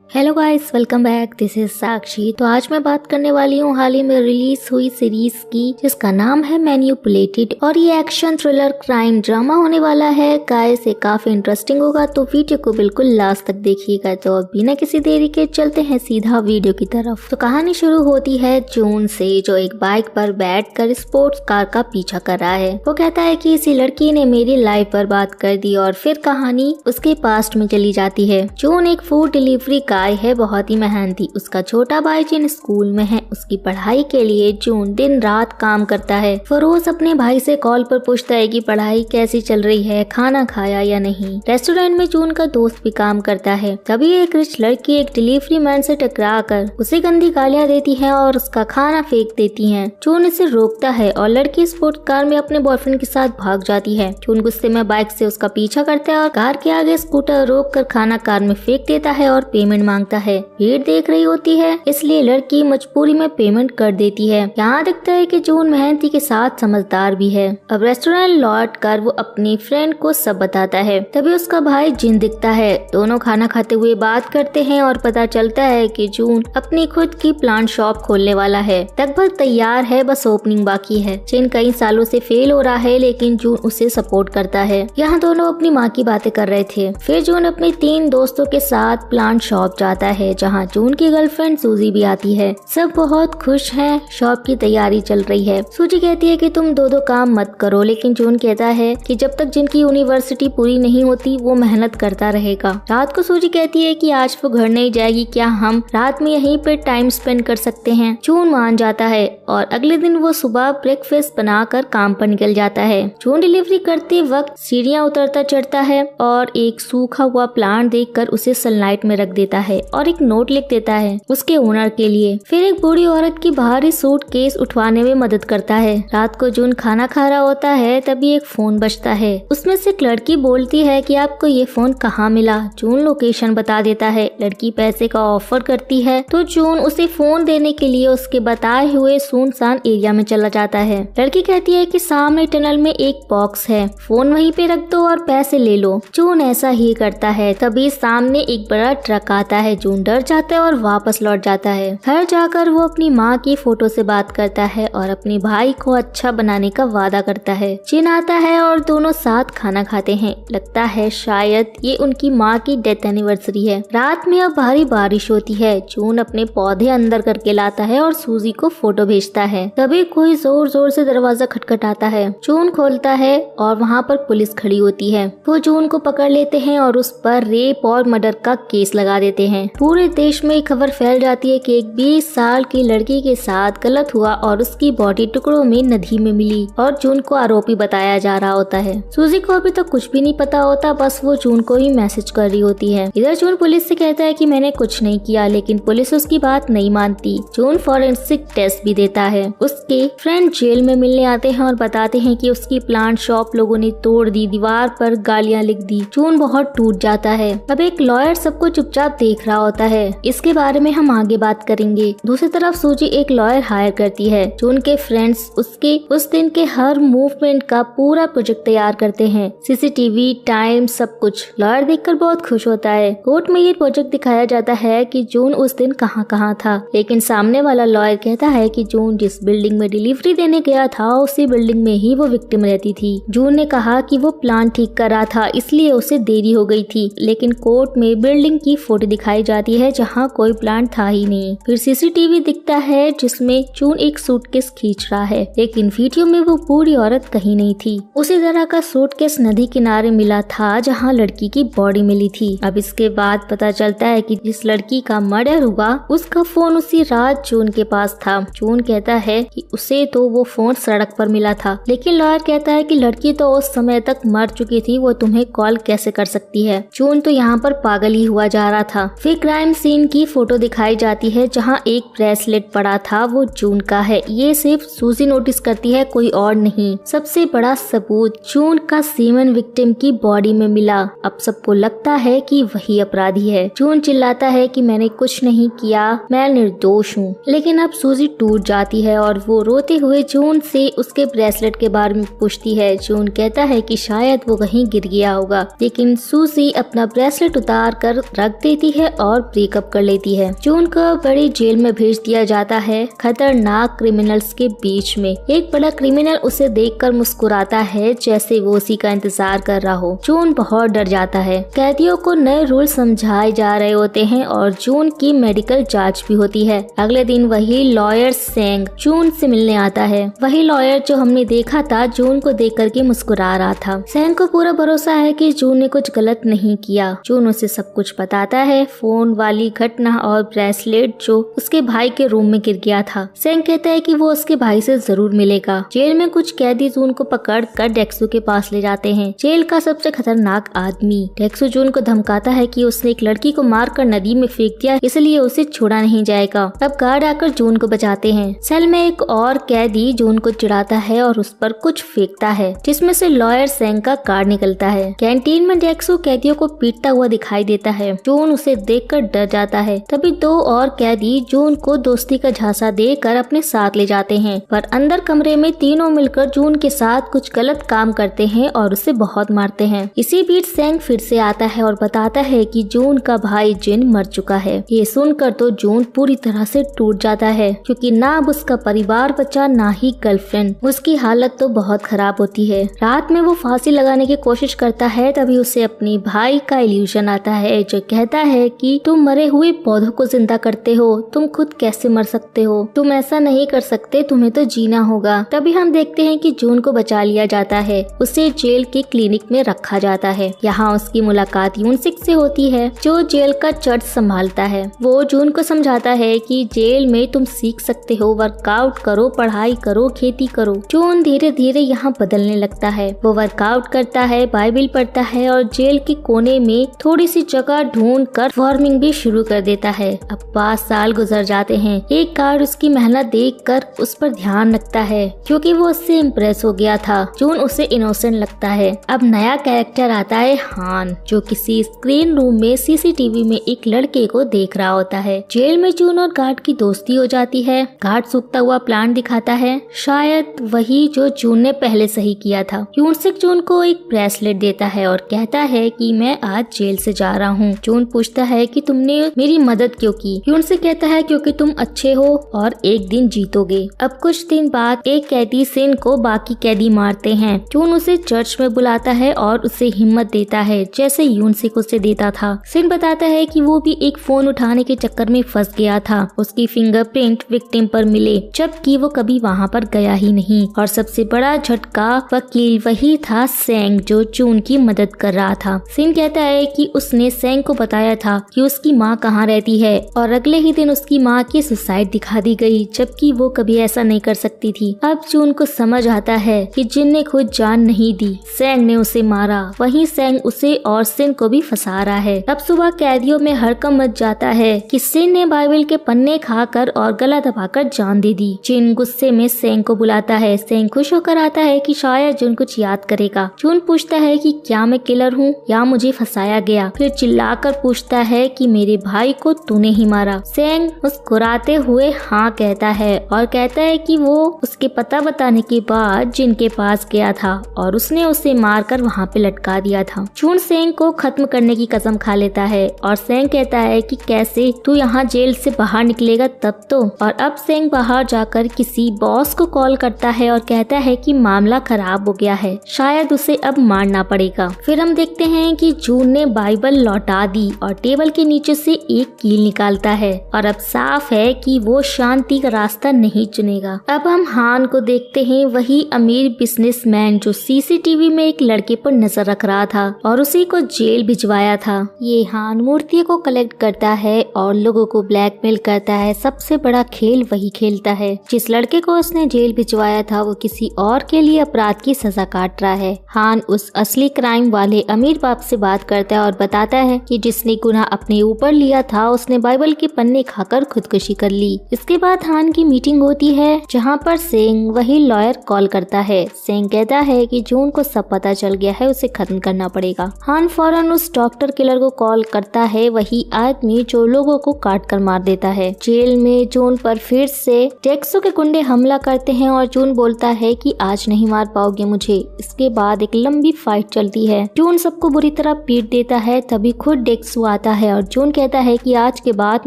Hello guys, welcome back. This is Sakshi. तो आज मैं बात करने वाली हूँ हाल ही में रिलीज हुई सीरीज की, जिसका नाम है मैन्युपुलेटेड और ये एक्शन थ्रिलर क्राइम ड्रामा होने वाला है। गाइस ये काफी इंटरेस्टिंग होगा, तो वीडियो को बिल्कुल लास्ट तक देखिएगा। तो अब बिना किसी देरी के चलते हैं सीधा वीडियो की तरफ। तो कहानी शुरू होती है जून से, जो एक बाइक पर बैठकर स्पोर्ट्स कार का पीछा कर रहा है। वो कहता है कि इसी लड़की ने मेरी लाइफ बर्बाद कर दी और फिर कहानी उसके पास्ट में चली जाती है। जून एक फूड डिलीवरी है, बहुत ही मेहनती। उसका छोटा भाई जिन स्कूल में है, उसकी पढ़ाई के लिए जून दिन रात काम करता है। फरोज अपने भाई से कॉल पर पूछता है कि पढ़ाई कैसी चल रही है, खाना खाया या नहीं। रेस्टोरेंट में जून का दोस्त भी काम करता है। तभी एक रिच लड़की एक डिलीवरी मैन से टकरा कर उसे गंदी गालियां देती है और उसका खाना फेंक देती है। जून इसे रोकता है और लड़की स्पोर्ट्स कार में अपने बॉयफ्रेंड के साथ भाग जाती है। जून गुस्से में बाइक से उसका पीछा करता है और कार के आगे स्कूटर रोक कर खाना कार में फेंक देता है और पेमेंट मांगता है। भीड़ देख रही होती है, इसलिए लड़की मजबूरी में पेमेंट कर देती है। यहाँ दिखता है कि जून मेहनती के साथ समझदार भी है। अब रेस्टोरेंट लौट कर वो अपनी फ्रेंड को सब बताता है। तभी उसका भाई जिन दिखता है। दोनों खाना खाते हुए बात करते हैं और पता चलता है कि जून अपनी खुद की प्लांट शॉप खोलने वाला है। लगभग तैयार है, बस ओपनिंग बाकी है। जिन कई सालों से फेल हो रहा है, लेकिन जून उसे सपोर्ट करता है। यहाँ दोनों अपनी माँ की बातें कर रहे थे। फिर जून अपने 3 दोस्तों के साथ प्लांट शॉप जाता है, जहाँ जून की गर्लफ्रेंड सूजी भी आती है। सब बहुत खुश हैं। शॉप की तैयारी चल रही है। सूजी कहती है कि तुम दो काम मत करो, लेकिन जून कहता है कि जब तक जिनकी यूनिवर्सिटी पूरी नहीं होती वो मेहनत करता रहेगा। रात को सूजी कहती है कि आज वो घर नहीं जाएगी, क्या हम रात में यहीं पे टाइम स्पेंड कर सकते हैं। जून मान जाता है और अगले दिन वो सुबह ब्रेकफास्ट बनाकर काम पर निकल जाता है। जून डिलीवरी करते वक्त सीढ़ियाँ उतरता चढ़ता है और एक सूखा हुआ प्लांट देखकर उसे सनलाइट में रख देता है और एक नोट लिख देता है उसके ओनर के लिए। फिर एक बूढ़ी औरत की भारी सूटकेस उठवाने में मदद करता है। रात को जून खाना खा रहा होता है, तभी एक फोन बजता है। उसमें से एक लड़की बोलती है कि आपको ये फोन कहाँ मिला। जून लोकेशन बता देता है। लड़की पैसे का ऑफर करती है तो जून उसे फोन देने के लिए उसके बताए हुए सुनसान एरिया में चला जाता है। लड़की कहती है कि सामने टनल में एक बॉक्स है, फोन वहीं पे रख दो और पैसे ले लो। जून ऐसा ही करता है। तभी सामने एक बड़ा ट्रक आता है। जून डर जाता है और वापस लौट जाता है। घर जाकर वो अपनी माँ की फोटो से बात करता है और अपने भाई को अच्छा बनाने का वादा करता है। जिन आता है और दोनों साथ खाना खाते हैं। लगता है शायद ये उनकी माँ की डेथ एनिवर्सरी है। रात में अब भारी बारिश होती है। जून अपने पौधे अंदर करके लाता है और सूजी को फोटो भेजता है। तभी कोई जोर जोर से दरवाजा खटखटाता है। जून खोलता है और वहाँ पर पुलिस खड़ी होती है। वो जून को पकड़ लेते हैं और उस पर रेप और मर्डर का केस लगा देते हैं। पूरे देश में खबर फैल जाती है कि एक 20 साल की लड़की के साथ गलत हुआ और उसकी बॉडी टुकड़ों में नदी में मिली और जून को आरोपी बताया जा रहा होता है। सूजी को अभी तक कुछ भी नहीं पता होता, बस वो जून को ही मैसेज कर रही होती है। इधर जून पुलिस से कहता है कि मैंने कुछ नहीं किया, लेकिन पुलिस उसकी बात नहीं मानती। जून फॉरेंसिक टेस्ट भी देता है। उसके फ्रेंड जेल में मिलने आते हैं और बताते हैं कि उसकी प्लांट शॉप लोगों ने तोड़ दी, दीवार पर गालियां लिख दी। जून बहुत टूट जाता है। अब एक लॉयर सबको चुपचाप देख रहा होता है। इसके बारे में हम आगे बात करेंगे। दूसरी तरफ सूजी एक लॉयर हायर करती है। जून के फ्रेंड्स उसके उस दिन के हर मूवमेंट का पूरा प्रोजेक्ट तैयार करते हैं, सीसीटीवी, टाइम, सब कुछ। लॉयर देखकर बहुत खुश होता है। कोर्ट में ये प्रोजेक्ट दिखाया जाता है कि जून उस दिन कहाँ था, लेकिन सामने वाला लॉयर कहता है कि जून जिस बिल्डिंग में डिलीवरी देने गया था, उसी बिल्डिंग में ही वो विक्टिम रहती थी। जून ने कहा कि वो प्लान ठीक कर रहा था, इसलिए उसे देरी हो गई थी, लेकिन कोर्ट में बिल्डिंग की फोटो दिखाई जाती है जहाँ कोई प्लांट था ही नहीं। फिर सीसीटीवी दिखता है जिसमें जून एक सूटकेस खींच रहा है, लेकिन वीडियो में वो पूरी औरत कहीं नहीं थी। उसी तरह का सूटकेस नदी किनारे मिला था जहाँ लड़की की बॉडी मिली थी। अब इसके बाद पता चलता है कि जिस लड़की का मर्डर हुआ उसका फोन उसी रात जून के पास था। जून कहता है कि उसे तो वो फोन सड़क पर मिला था, लेकिन लॉयर कहता है कि लड़की तो उस समय तक मर चुकी थी, वो तुम्हें कॉल कैसे कर सकती है। जून तो यहाँ पर पागल ही हुआ जा रहा था। फिर क्राइम सीन की फोटो दिखाई जाती है जहाँ एक ब्रेसलेट पड़ा था, वो जून का है। ये सिर्फ सूजी नोटिस करती है, कोई और नहीं। सबसे बड़ा सबूत जून का सीमन विक्टिम की बॉडी में मिला। अब सबको लगता है कि वही अपराधी है। जून चिल्लाता है कि मैंने कुछ नहीं किया, मैं निर्दोष हूँ। लेकिन अब सूजी टूट जाती है और वो रोते हुए जून से उसके ब्रेसलेट के बारे में पूछती है। जून कहता है कि शायद वो कहीं गिर गया होगा, लेकिन सूजी अपना ब्रेसलेट उतार कर रख देती लेती है और ब्रेकअप कर लेती है। जून को बड़ी जेल में भेज दिया जाता है खतरनाक क्रिमिनल्स के बीच में। एक बड़ा क्रिमिनल उसे देखकर मुस्कुराता है जैसे वो उसी का इंतजार कर रहा हो। जून बहुत डर जाता है। कैदियों को नए रूल समझाए जा रहे होते हैं और जून की मेडिकल जांच भी होती है। अगले दिन वही लॉयर सेंग जून से मिलने आता है। वही लॉयर जो हमने देखा था जून को देख करके मुस्कुरा रहा था। सेंग को पूरा भरोसा है कि जून ने कुछ गलत नहीं किया। जून उसे सब कुछ बताता है, फोन वाली घटना और ब्रेसलेट जो उसके भाई के रूम में गिर गया था। सेंग कहता है कि वो उसके भाई से जरूर मिलेगा। जेल में कुछ कैदी जून को पकड़ कर डेक्सू के पास ले जाते हैं। जेल का सबसे खतरनाक आदमी। डेक्सू जून को धमकाता है कि उसने एक लड़की को मारकर नदी में फेंक दिया, इसलिए उसे छोड़ा नहीं जाएगा। तब गार्ड आकर जून को बचाते हैं। सेल में एक और कैदी जून को चिढ़ाता है और उस पर कुछ फेंकता है, जिसमें से लॉयर सेंग का कार्ड निकलता है। कैंटीन में डेक्सू कैदियों को पीटता हुआ दिखाई देता है। जून उसे देखकर डर जाता है। तभी दो और कैदी जून को दोस्ती का झांसा देकर अपने साथ ले जाते हैं, पर अंदर कमरे में तीनों मिलकर जून के साथ कुछ गलत काम करते हैं और उसे बहुत मारते हैं। इसी बीच सेंग फिर से आता है और बताता है कि जून का भाई जिन मर चुका है। ये सुनकर तो जून पूरी तरह से टूट जाता है, क्योंकि ना अब उसका परिवार बचा ना ही गर्लफ्रेंड। उसकी हालत तो बहुत खराब होती है। रात में वो फांसी लगाने की कोशिश करता है, तभी उसे अपने भाई का इल्यूजन आता है जो कहता है कि तुम मरे हुए पौधों को जिंदा करते हो, तुम खुद कैसे मर सकते हो, तुम ऐसा नहीं कर सकते, तुम्हें तो जीना होगा। तभी हम देखते हैं कि जून को बचा लिया जाता है। उसे जेल के क्लिनिक में रखा जाता है। यहाँ उसकी मुलाकात यूनसिक से होती है जो जेल का चर्च संभालता है। वो जून को समझाता है कि जेल में तुम सीख सकते हो, वर्कआउट करो, पढ़ाई करो, खेती करो। जून धीरे धीरे यहाँ बदलने लगता है। वो वर्कआउट करता है, बाइबल पढ़ता है और जेल के कोने में थोड़ी सी जगह ढूंढ कर फार्मिंग भी शुरू कर देता है। अब 5 साल गुजर जाते हैं। एक गार्ड उसकी मेहनत देखकर उस पर ध्यान रखता है, क्योंकि वो उससे इम्प्रेस हो गया था। जून उसे इनोसेंट लगता है। अब नया कैरेक्टर आता है हान, जो किसी स्क्रीन रूम में सीसीटीवी में एक लड़के को देख रहा होता है। जेल में जून और गार्ड की दोस्ती हो जाती है। गार्ड सूखता हुआ प्लांट दिखाता है, शायद वही जो जून ने पहले सही किया था। यूनसिक जून को एक ब्रेसलेट देता है और कहता है कि मैं आज जेल से जा रहा हूँ। जून पूछता है कि तुमने मेरी मदद क्यों की। यूनसिक कहता है क्योंकि तुम अच्छे हो और एक दिन जीतोगे। अब कुछ दिन बाद एक कैदी सिन को बाकी कैदी मारते हैं। जून उसे चर्च में बुलाता है और उसे हिम्मत देता है जैसे यूनसिक उसे देता था। सिन बताता है कि वो भी एक फोन उठाने के चक्कर में फंस गया था। उसकी फिंगरप्रिंट विक्टिम पर मिले, जबकि वो कभी वहाँ पर गया ही नहीं। और सबसे बड़ा झटका वकील वही था सेंग जो जून की मदद कर रहा था। सिन कहता है कि उसने सेंग को बताया था कि उसकी माँ कहाँ रहती है और अगले ही दिन उसकी माँ की सुसाइड दिखा दी गई, जबकि वो कभी ऐसा नहीं कर सकती थी। अब जून को समझ आता है कि जिन ने खुद जान नहीं दी, सेंग ने उसे मारा। वहीं सेंग उसे और सिन को भी फंसा रहा है। अब सुबह कैदियों में हड़कंप मच जाता है कि सिन ने बाइबल के पन्ने खाकर और गला दबाकर जान दे दी। जिन गुस्से में सेंग को बुलाता है। सेंग खुश होकर आता है कि शायद जून कुछ याद करेगा। जून पूछता है कि क्या मैं किलर हूँ या मुझे फंसाया गया। फिर चिल्लाकर पूछता है कि मेरे भाई को तूने ही मारा। सेंग मुस्कुराते हुए हाँ कहता है और कहता है कि वो उसके पता बताने के बाद जिन के पास गया था और उसने उसे मारकर वहाँ पे लटका दिया था। जून सेंग को खत्म करने की कसम खा लेता है और सेंग कहता है कि कैसे तू यहाँ जेल से बाहर निकलेगा तब तो। और अब सेंग बाहर जाकर किसी बॉस को कॉल करता है और कहता है कि मामला खराब हो गया है, शायद उसे अब मारना पड़ेगा। फिर हम देखते हैं कि जून ने बाइबल लौटा दी और टेबल के नीचे से एक कील निकालता है और अब साफ है कि वो शांति का रास्ता नहीं चुनेगा। अब हम हान को देखते हैं, वही अमीर बिजनेसमैन जो सीसीटीवी में एक लड़के पर नजर रख रहा था और उसी को जेल भिजवाया था। ये हान मूर्तियों को कलेक्ट करता है और लोगों को ब्लैकमेल करता है। सबसे बड़ा खेल वही खेलता है। जिस लड़के को उसने जेल भिजवाया था वो किसी और के लिए अपराध की सजा काट रहा है। हान उस असली क्राइम वाले अमीर बाप से बात करता है और बताता है कि जिसने गुनाह अपने ऊपर लिया था उसने बाइबल के पन्ने खाकर खुदकुशी कर ली। इसके बाद हान की मीटिंग होती है जहाँ पर सेंग वही लॉयर कॉल करता है। सेंग कहता है कि जून को सब पता चल गया है, उसे खत्म करना पड़ेगा। हान फौरन उस डॉक्टर किलर को कॉल करता है, वही आदमी जो लोगों को काट कर मार देता है। जेल में जून पर फिर से डेक्सो के गुंडे हमला करते हैं और जून बोलता है कि आज नहीं मार पाओगे मुझे। इसके बाद एक लंबी फाइट चलती है। जून सबको बुरी तरह पीट देता है। तभी खुद डेक्सो आता है और जून कहता है कि आज के बाद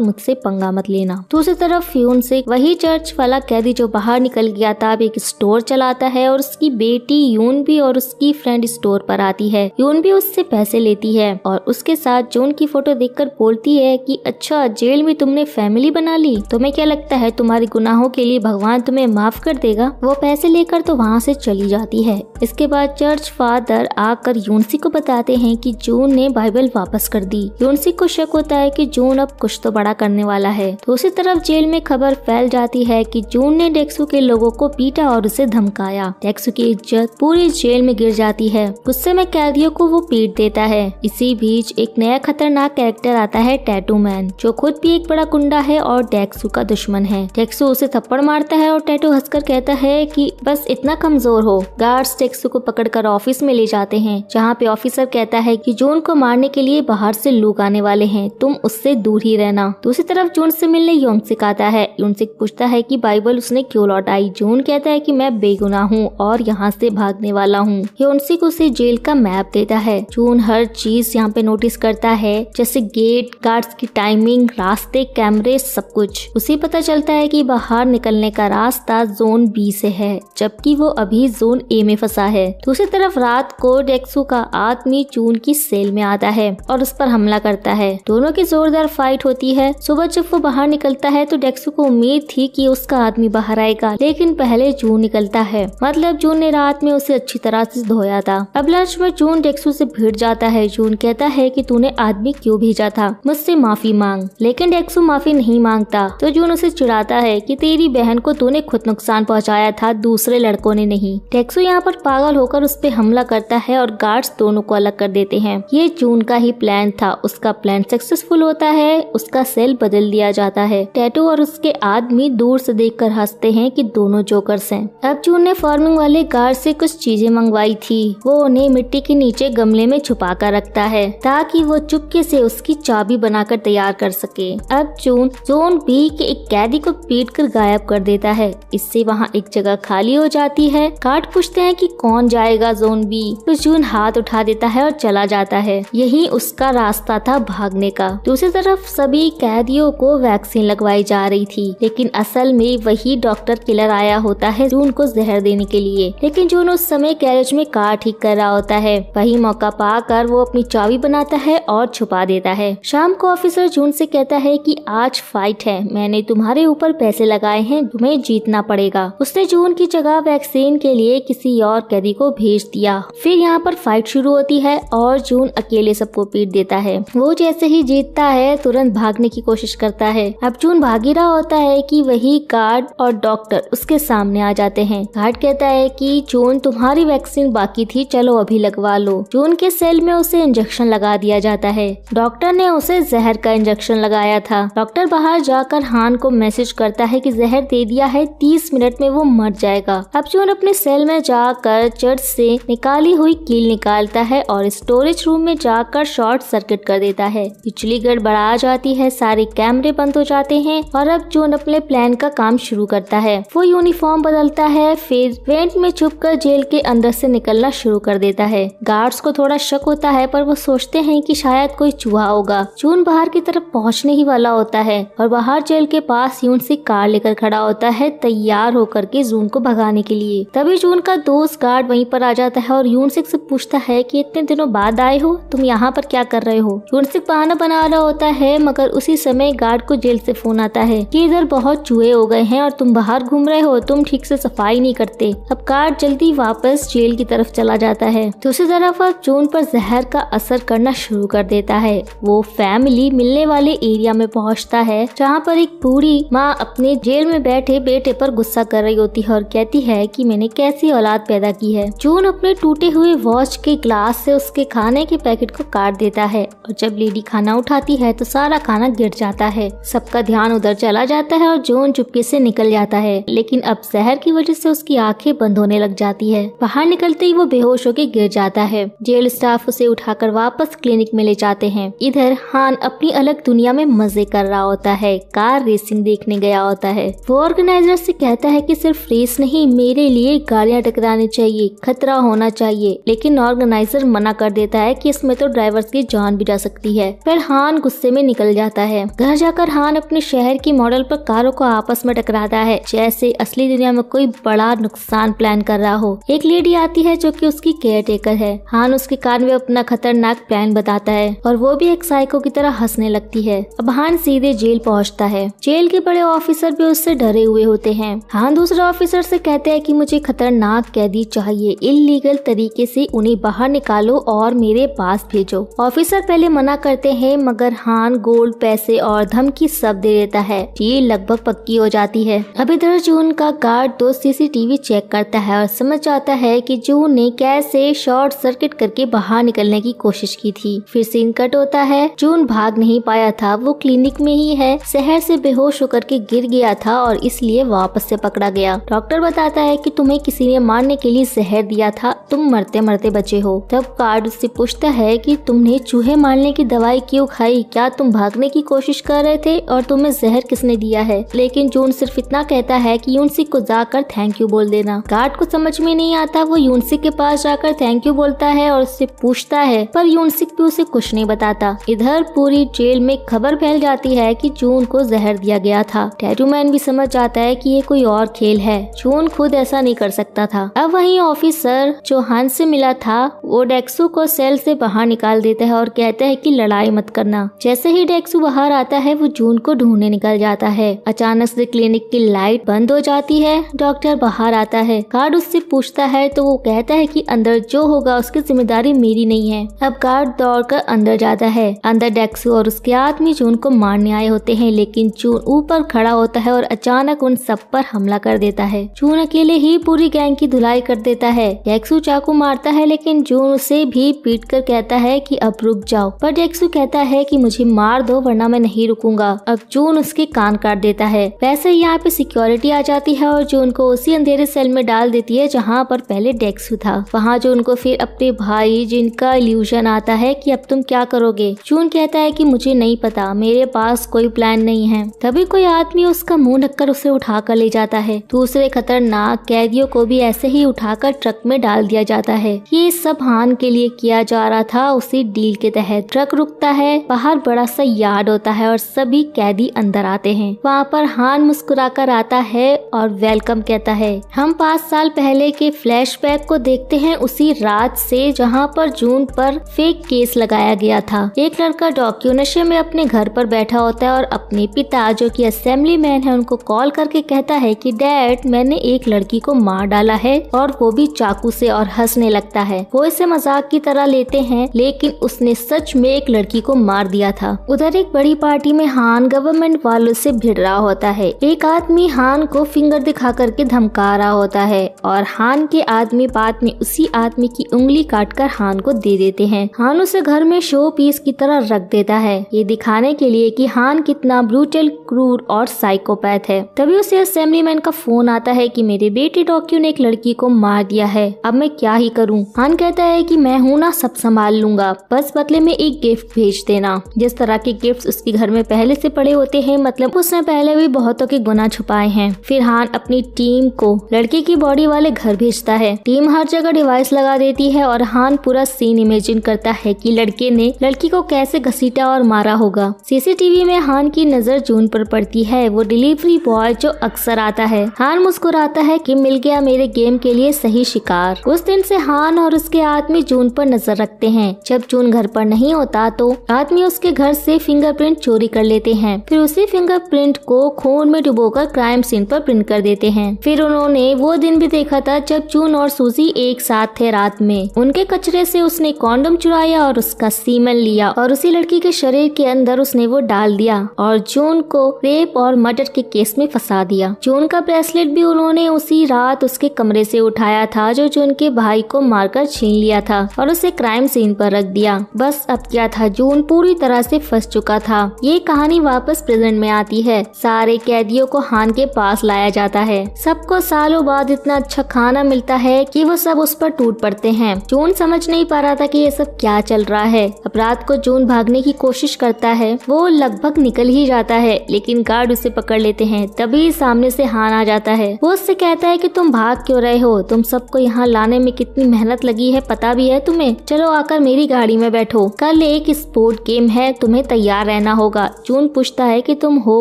मुझसे पंगा मत लेना। दूसरी तरफ यूनसिक, वही चर्च वाला कैदी जो बाहर निकल गया था, अब एक स्टोर चलाता है और उसकी बेटी यून भी और उसकी फ्रेंड स्टोर पर आती है। यून भी उससे पैसे लेती है और उसके साथ जून की फोटो देखकर बोलती है कि अच्छा, जेल में तुमने फैमिली बना ली, तुम्हें क्या लगता है तुम्हारे गुनाहों के लिए भगवान तुम्हें माफ कर देगा। वो पैसे लेकर तो वहाँ से चली जाती है। इसके बाद चर्च फादर आकर यूनसिक को बताते हैं कि जून ने बाइबल वापस कर दी। यूनसिक को शक होता है कि जून अब कुछ तो बड़ा करने वाला है। दूसरी तरफ जेल में खबर फैल जाती है कि जून ने डेक्सू के लोगों को पीटा और उसे धमकाया। डेक्सू की इज्जत पूरी जेल में गिर जाती है। गुस्से में कैदियों को वो पीट देता है। इसी बीच एक नया खतरनाक कैरेक्टर आता है, टैटू मैन, जो खुद भी एक बड़ा गुंडा है और डेक्सू का दुश्मन है। डेक्सू उसे थप्पड़ मारता है और टैटू हंसकर कहता है कि बस इतना कमजोर हो। गार्ड्स डेक्सू को पकड़कर ऑफिस में ले जाते हैं, जहाँ पे ऑफिसर कहता है कि जून को मारने के लिए बाहर से लोग आने वाले हैं, तुम उससे दूर ही रहना। दूसरी तरफ जून से मिलने यूनसिक आता है। यूनसिक पूछता है कि बाइबल उसने क्यों लौटाई। जून कहता है कि मैं बेगुनाह हूँ और यहाँ से भागने वाला हूँ। यूनसिक उसे जेल का मैप देता है। जून हर चीज यहाँ पे नोटिस करता है, जैसे गेट, गार्ड्स की टाइमिंग, रास्ते, कैमरे, सब कुछ। उसे पता चलता है कि बाहर निकलने का रास्ता जोन बी से है, जबकि वो अभी जोन ए में फंसा है। दूसरी तरफ रात को डेक्सू का आदमी जून की सेल में आता है और उस पर हमला करता है। दोनों की जोरदार फाइट होती है। सुबह जब वो बाहर निकलता है तो डेक्सू को उम्मीद थी कि उसका आदमी बाहर आएगा, लेकिन पहले जून निकलता है। मतलब जून ने रात में उसे अच्छी तरह से धोया था। अब लंच में जून डेक्सू से भिड़ जाता है। जून कहता है कि तूने आदमी क्यों भेजा था, मुझसे माफी मांग। लेकिन डेक्सू माफी नहीं मांगता तो जून उसे चिढ़ाता है कि तेरी बहन को तूने खुद नुकसान पहुंचाया था, दूसरे लड़कों ने नहीं। डेक्सू यहाँ पर पागल होकर उस पे हमला करता है और गार्ड्स दोनों को अलग कर देते हैं। ये जून का ही प्लान था। उसका प्लान सक्सेसफुल होता है। उसका सेल बदल दिया जाता है। टैटू और उसके आदमी दूर से देखकर हंसते हैं कि दोनों जोकर्स हैं। अब जून ने फार्मिंग वाले गार्ड से कुछ चीजें मंगवाई थी। वो उन्हें मिट्टी के नीचे गमले में छुपा कर रखता है ताकि वो चुपके से उसकी चाबी बनाकर तैयार कर सके। अब जून जोन बी के एक कैदी को पीट कर गायब कर देता है। इससे वहाँ एक जगह खाली हो जाती है। गार्ड पूछते हैं कि कौन जाएगा जोन बी, तो जून हाथ उठा देता है और चला जाता है। यही उसका रास्ता था भागने का। दूसरी तरफ सभी कैदियों को वैक्सीन लगवाई जा रही थी, लेकिन असल में वही डॉक्टर किलर आया होता है जून को जहर देने के लिए। लेकिन जून उस समय गैरेज में कार ठीक कर रहा होता है। वही मौका पाकर वो अपनी चाबी बनाता है और छुपा देता है। शाम को ऑफिसर जून से कहता है कि आज फाइट है, मैंने तुम्हारे ऊपर पैसे लगाए हैं, तुम्हें जीतना पड़ेगा। उसने जून की जगह वैक्सीन के लिए किसी और कैदी को भेज दिया। फिर यहाँ पर फाइट शुरू होती है और जून अकेले सबको पीट देता है। वो जैसे ही जीतता है तुरंत भागने की कोशिश करता है। अब जून भाग ही रहा होता है कि वही गार्ड और डॉक्टर उसके सामने आ जाते हैं। गार्ड कहता है कि जून तुम्हारी वैक्सीन बाकी थी, चलो अभी लगवा लो। जून के सेल में उसे इंजेक्शन लगा दिया जाता है। डॉक्टर ने उसे जहर का इंजेक्शन लगाया था। डॉक्टर बाहर जाकर हान को मैसेज करता है कि जहर दे दिया है, 30 मिनट में वो मर जाएगा। अब जून अपने सेल में जाकर चर्च से निकाली हुई कील निकालता है और स्टोरेज रूम में जाकर शॉर्ट सर्किट कर देता है। बिजली गड़बड़ा जाती है, सारे कैमरे बंद हो जाते हैं और अब जून अपने प्लान का काम शुरू करता है। वो यूनिफॉर्म बदलता है, फिर वेंट में छुपकर जेल के अंदर से निकलना शुरू कर देता है। गार्ड्स को थोड़ा शक होता है पर वो सोचते हैं कि शायद कोई चूहा होगा। जून बाहर की तरफ पहुंचने ही वाला होता है और बाहर जेल के पास यूनसिक कार लेकर खड़ा होता है, तैयार होकर के जून को भगाने के लिए। तभी जून का दोस्त गार्ड वहीं पर आ जाता है और यूनसिक से पूछता है कि इतने दिनों बाद आए हो, तुम यहाँ पर क्या कर रहे हो। यूनसिक बहाना बना रहा होता है, मगर उसी समय गार्ड को जेल से फोन आता है कि इधर बहुत चूहे हो गए हैं और तुम बाहर घूम रहे हो, तुम ठीक से सफाई नहीं करते। अब गार्ड जल्दी वापस जेल की तरफ चला जाता है। दूसरी तरफ अब जून पर जहर का असर करना शुरू कर देता है। वो फैमिली मिलने वाले एरिया में पहुँचता है, जहाँ पर एक बूढ़ी माँ अपने जेल में बैठे बेटे पर गुस्सा कर रही होती है और कहती है कि मैंने कैसी औलाद पैदा की है। जून अपने टूटे हुए वॉच के ग्लास से उसके खाने के पैकेट को काट देता है और जब लेडी खाना उठाती है तो सारा खाना गिर जाता है। सबका ध्यान उधर चला जाता है और जून चुपके से निकल जाता है, लेकिन अब जहर की वजह से उसकी आंखें बंद होने लग जाती है। बाहर निकलते ही वो बेहोश होकर गिर जाता है। जेल स्टाफ उसे उठाकर वापस क्लिनिक में ले जाते हैं। इधर हान अपनी अलग दुनिया में मजे कर रहा होता है, कार रेसिंग देखने गया होता है। वो ऑर्गेनाइजर से कहता है कि सिर्फ रेस नहीं, मेरे लिए गाड़ियां टकरानी चाहिए, खतरा होना चाहिए, लेकिन ऑर्गेनाइजर मना कर देता है कि इसमें तो ड्राइवर्स की जान भी जा सकती सकती है। फिर हान गुस्से में निकल जाता है। घर जाकर हान अपने शहर की मॉडल पर कारों को आपस में टकराता है, जैसे असली दुनिया में कोई बड़ा नुकसान प्लान कर रहा हो। एक लेडी आती है जो कि उसकी केयर टेकर है। हान उसके कान में अपना खतरनाक प्लान बताता है और वो भी एक साइको की तरह हंसने लगती है। अब हान सीधे जेल पहुंचता है। जेल के बड़े ऑफिसर भी उससे डरे हुए होते हैं। हान दूसरे ऑफिसर से कहते हैं कि मुझे खतरनाक कैदी चाहिए, इल्लीगल तरीके से उन्हें बाहर निकालो और मेरे पास भेजो। ऑफिसर पहले मना करते हैं, मगर हान गोल्ड, पैसे और धमकी सब दे देता है। डील लगभग पक्की हो जाती है। अब इधर जून का गार्ड दोस्त सीसीटीवी चेक करता है और समझ जाता है कि जून ने कैसे शॉर्ट सर्किट करके बाहर निकलने की कोशिश की थी। फिर सीन कट होता है। जून भाग नहीं पाया था, वो क्लिनिक में ही है। शहर से बेहोश होकर के गिर गया था और इसलिए वापस से पकड़ा गया। डॉक्टर बताता है कि तुम्हें किसी ने मारने के लिए जहर दिया था, तुम मरते मरते बचे हो। तब गार्ड उससे पूछता है कि तुमने चूहे मारने की दवाई क्यों खाई, क्या तुम भागने की कोशिश कर रहे थे और तुम्हें जहर किसने दिया है। लेकिन जून सिर्फ इतना कहता है कि यूनसिक को जाकर थैंक यू बोल देना। गार्ड को समझ में नहीं आता। वो यूनसिक के पास जाकर थैंक यू बोलता है और उससे पूछता है, पर यूनसिक भी उसे कुछ नहीं बताता। इधर पूरी जेल में खबर फैल जाती है कि जून को जहर दिया गया था। टैटू मैन भी समझ जाता है कि ये कोई और खेल है, जून खुद ऐसा नहीं कर सकता था। अब वही ऑफिसर जो हान से मिला था वो डेक्सू को सेल से बाहर निकाल देता है और कहता है कि लड़ाई मत करना। जैसे ही डेक्सू बाहर आता है वो जून को ढूंढने निकल जाता है। अचानक से क्लिनिक की लाइट बंद हो जाती है। डॉक्टर बाहर आता है। गार्ड उससे पूछता है तो वो कहता है कि अंदर जो होगा उसकी जिम्मेदारी मेरी नहीं है। अब गार्ड दौड़कर अंदर जाता है। अंदर डेक्सू और उसके आदमी जून को मारने आए होते हैं, लेकिन जून ऊपर खड़ा होता है और अचानक उन सब पर हमला कर देता है। जून अकेले ही पूरी गैंग की धुलाई कर देता है। डेक्सू चाकू मारता है, लेकिन जून उसे भी पीट कर कहता है कि अब रुक जाओ, पर डेक्सू कहता है कि मुझे मार दो वरना मैं नहीं रुकूंगा। अब जून उसके कान काट देता है। वैसे यहाँ पे सिक्योरिटी आ जाती है और जून को उसी अंधेरे सेल में डाल देती है जहाँ पर पहले डेक्सू था। वहाँ जून को फिर अपने भाई जिनका इल्यूजन आता है कि अब तुम क्या करोगे। जून कहता है कि मुझे नहीं पता, मेरे पास कोई प्लान नहीं है। तभी कोई आदमी उसका मुंह ढककर उसे उठाकर ले जाता है। दूसरे खतरनाक कैदियों को भी ऐसे ही उठाकर ट्रक में डाल दिया जाता है। ये सब हान के लिए किया जा रहा था उसी डील के तहत। ट्रक रुकता है, बाहर बड़ा सा यार्ड होता है और सभी कैदी अंदर आते हैं। वहाँ पर हान मुस्कुराकर आता है और वेलकम कहता है। हम 5 साल पहले के फ्लैशबैक को देखते हैं, उसी रात से जहाँ पर जून पर फेक केस लगाया गया था। एक लड़का डॉक्यू नशे में अपने घर पर बैठा होता है और अपने पिता जो कि असेंबली मैन है उनको कॉल करके कहता है कि डैड मैंने एक लड़की को मार डाला है और वो भी चाकू से, और हंसने लगता है। वो इसे मजाक की तरह लेते हैं, लेकिन उसने सच में एक लड़की को मार दिया था। उधर एक बड़ी पार्टी में हान गवर्नमेंट वालों से भिड़ रहा होता है। एक आदमी हान को फिंगर दिखा करके धमका रहा होता है और हान के आदमी बाद में उसी आदमी की उंगली काटकर हान को दे देते हैं। हान उसे घर में शो पीस की तरह रख देता है, ये दिखाने के लिए कि हान कितना ब्रूटल, क्रूर और साइकोपैथ है। तभी उसे असेंबली मैन का फोन आता है कि मेरे बेटे डॉक्यू ने एक लड़की को मार दिया है, अब मैं क्या ही करूं। हान कहता है कि मैं हूं ना, सब संभाल लूंगा, बस बदले में एक गिफ्ट भेज देना। जिस तरह के गिफ्ट उसके घर में पहले से पड़े होते हैं, मतलब उसने पहले भी बहुतों के गुनाह छुपाए हैं। फिर हान अपनी टीम को लड़के की बॉडी वाले घर भेजता है। टीम हर जगह डिवाइस लगा देती है और हान पूरा सीन इमेजिन करता है कि लड़के ने लड़की को कैसे घसीटा और मारा होगा। सीसीटीवी में हान की नजर जून पर पड़ती है, वो डिलीवरी बॉय जो अक्सर आता है। हान मुस्कुराता है कि मिल गया मेरे गेम के लिए सही शिकार। उस दिन से हान और उसके आदमी जून पर नजर रखते हैं। जब जून घर पर नहीं होता तो आदमी उसके घर से फिंगरप्रिंट चोरी कर लेते हैं, फिर उसी फिंगरप्रिंट को खून में डुबोकर क्राइम सीन पर प्रिंट कर देते हैं। फिर उन्होंने वो दिन भी देखा था जब जून और सूजी एक साथ थे रात में। उनके कचरे से उसने कॉन्डम चुराया और उसका सीमन लिया और उसी लड़की के शरीर के अंदर उसने वो डाल दिया और जून को रेप और मर्डर के केस में फंसा दिया। जून का ब्रेसलेट भी उन्होंने उसी रात उसके कमरे से उठाया था जो जून के भाई को मारकर छीन लिया था और उसे क्राइम सीन पर रख दिया। बस अब क्या था, जून पूरी तरह से फंस चुका था। ये कहानी वापस प्रेजेंट में आती है। सारे कैदियों को हान के पास लाया जाता है। सबको सालों बाद इतना अच्छा खाना मिलता है कि वो सब उस पर टूट पड़ते हैं। जून समझ नहीं पा रहा था कि ये सब क्या चल रहा है। अब रात को जून भागने की कोशिश करता है, वो लगभग निकल ही जाता है, लेकिन गार्ड उसे पकड़ लेते हैं। तभी सामने से हान आ जाता है। वो उससे कहता है कि तुम भाग क्यों रहे हो, तुम सबको यहाँ लाने में कितनी मेहनत लगी है पता भी है तुम्हें, चलो आकर मेरी गाड़ी में बैठो, कर लिए एक स्पोर्ट गेम है, तुम्हें तैयार रहना होगा। जून पूछता है कि तुम हो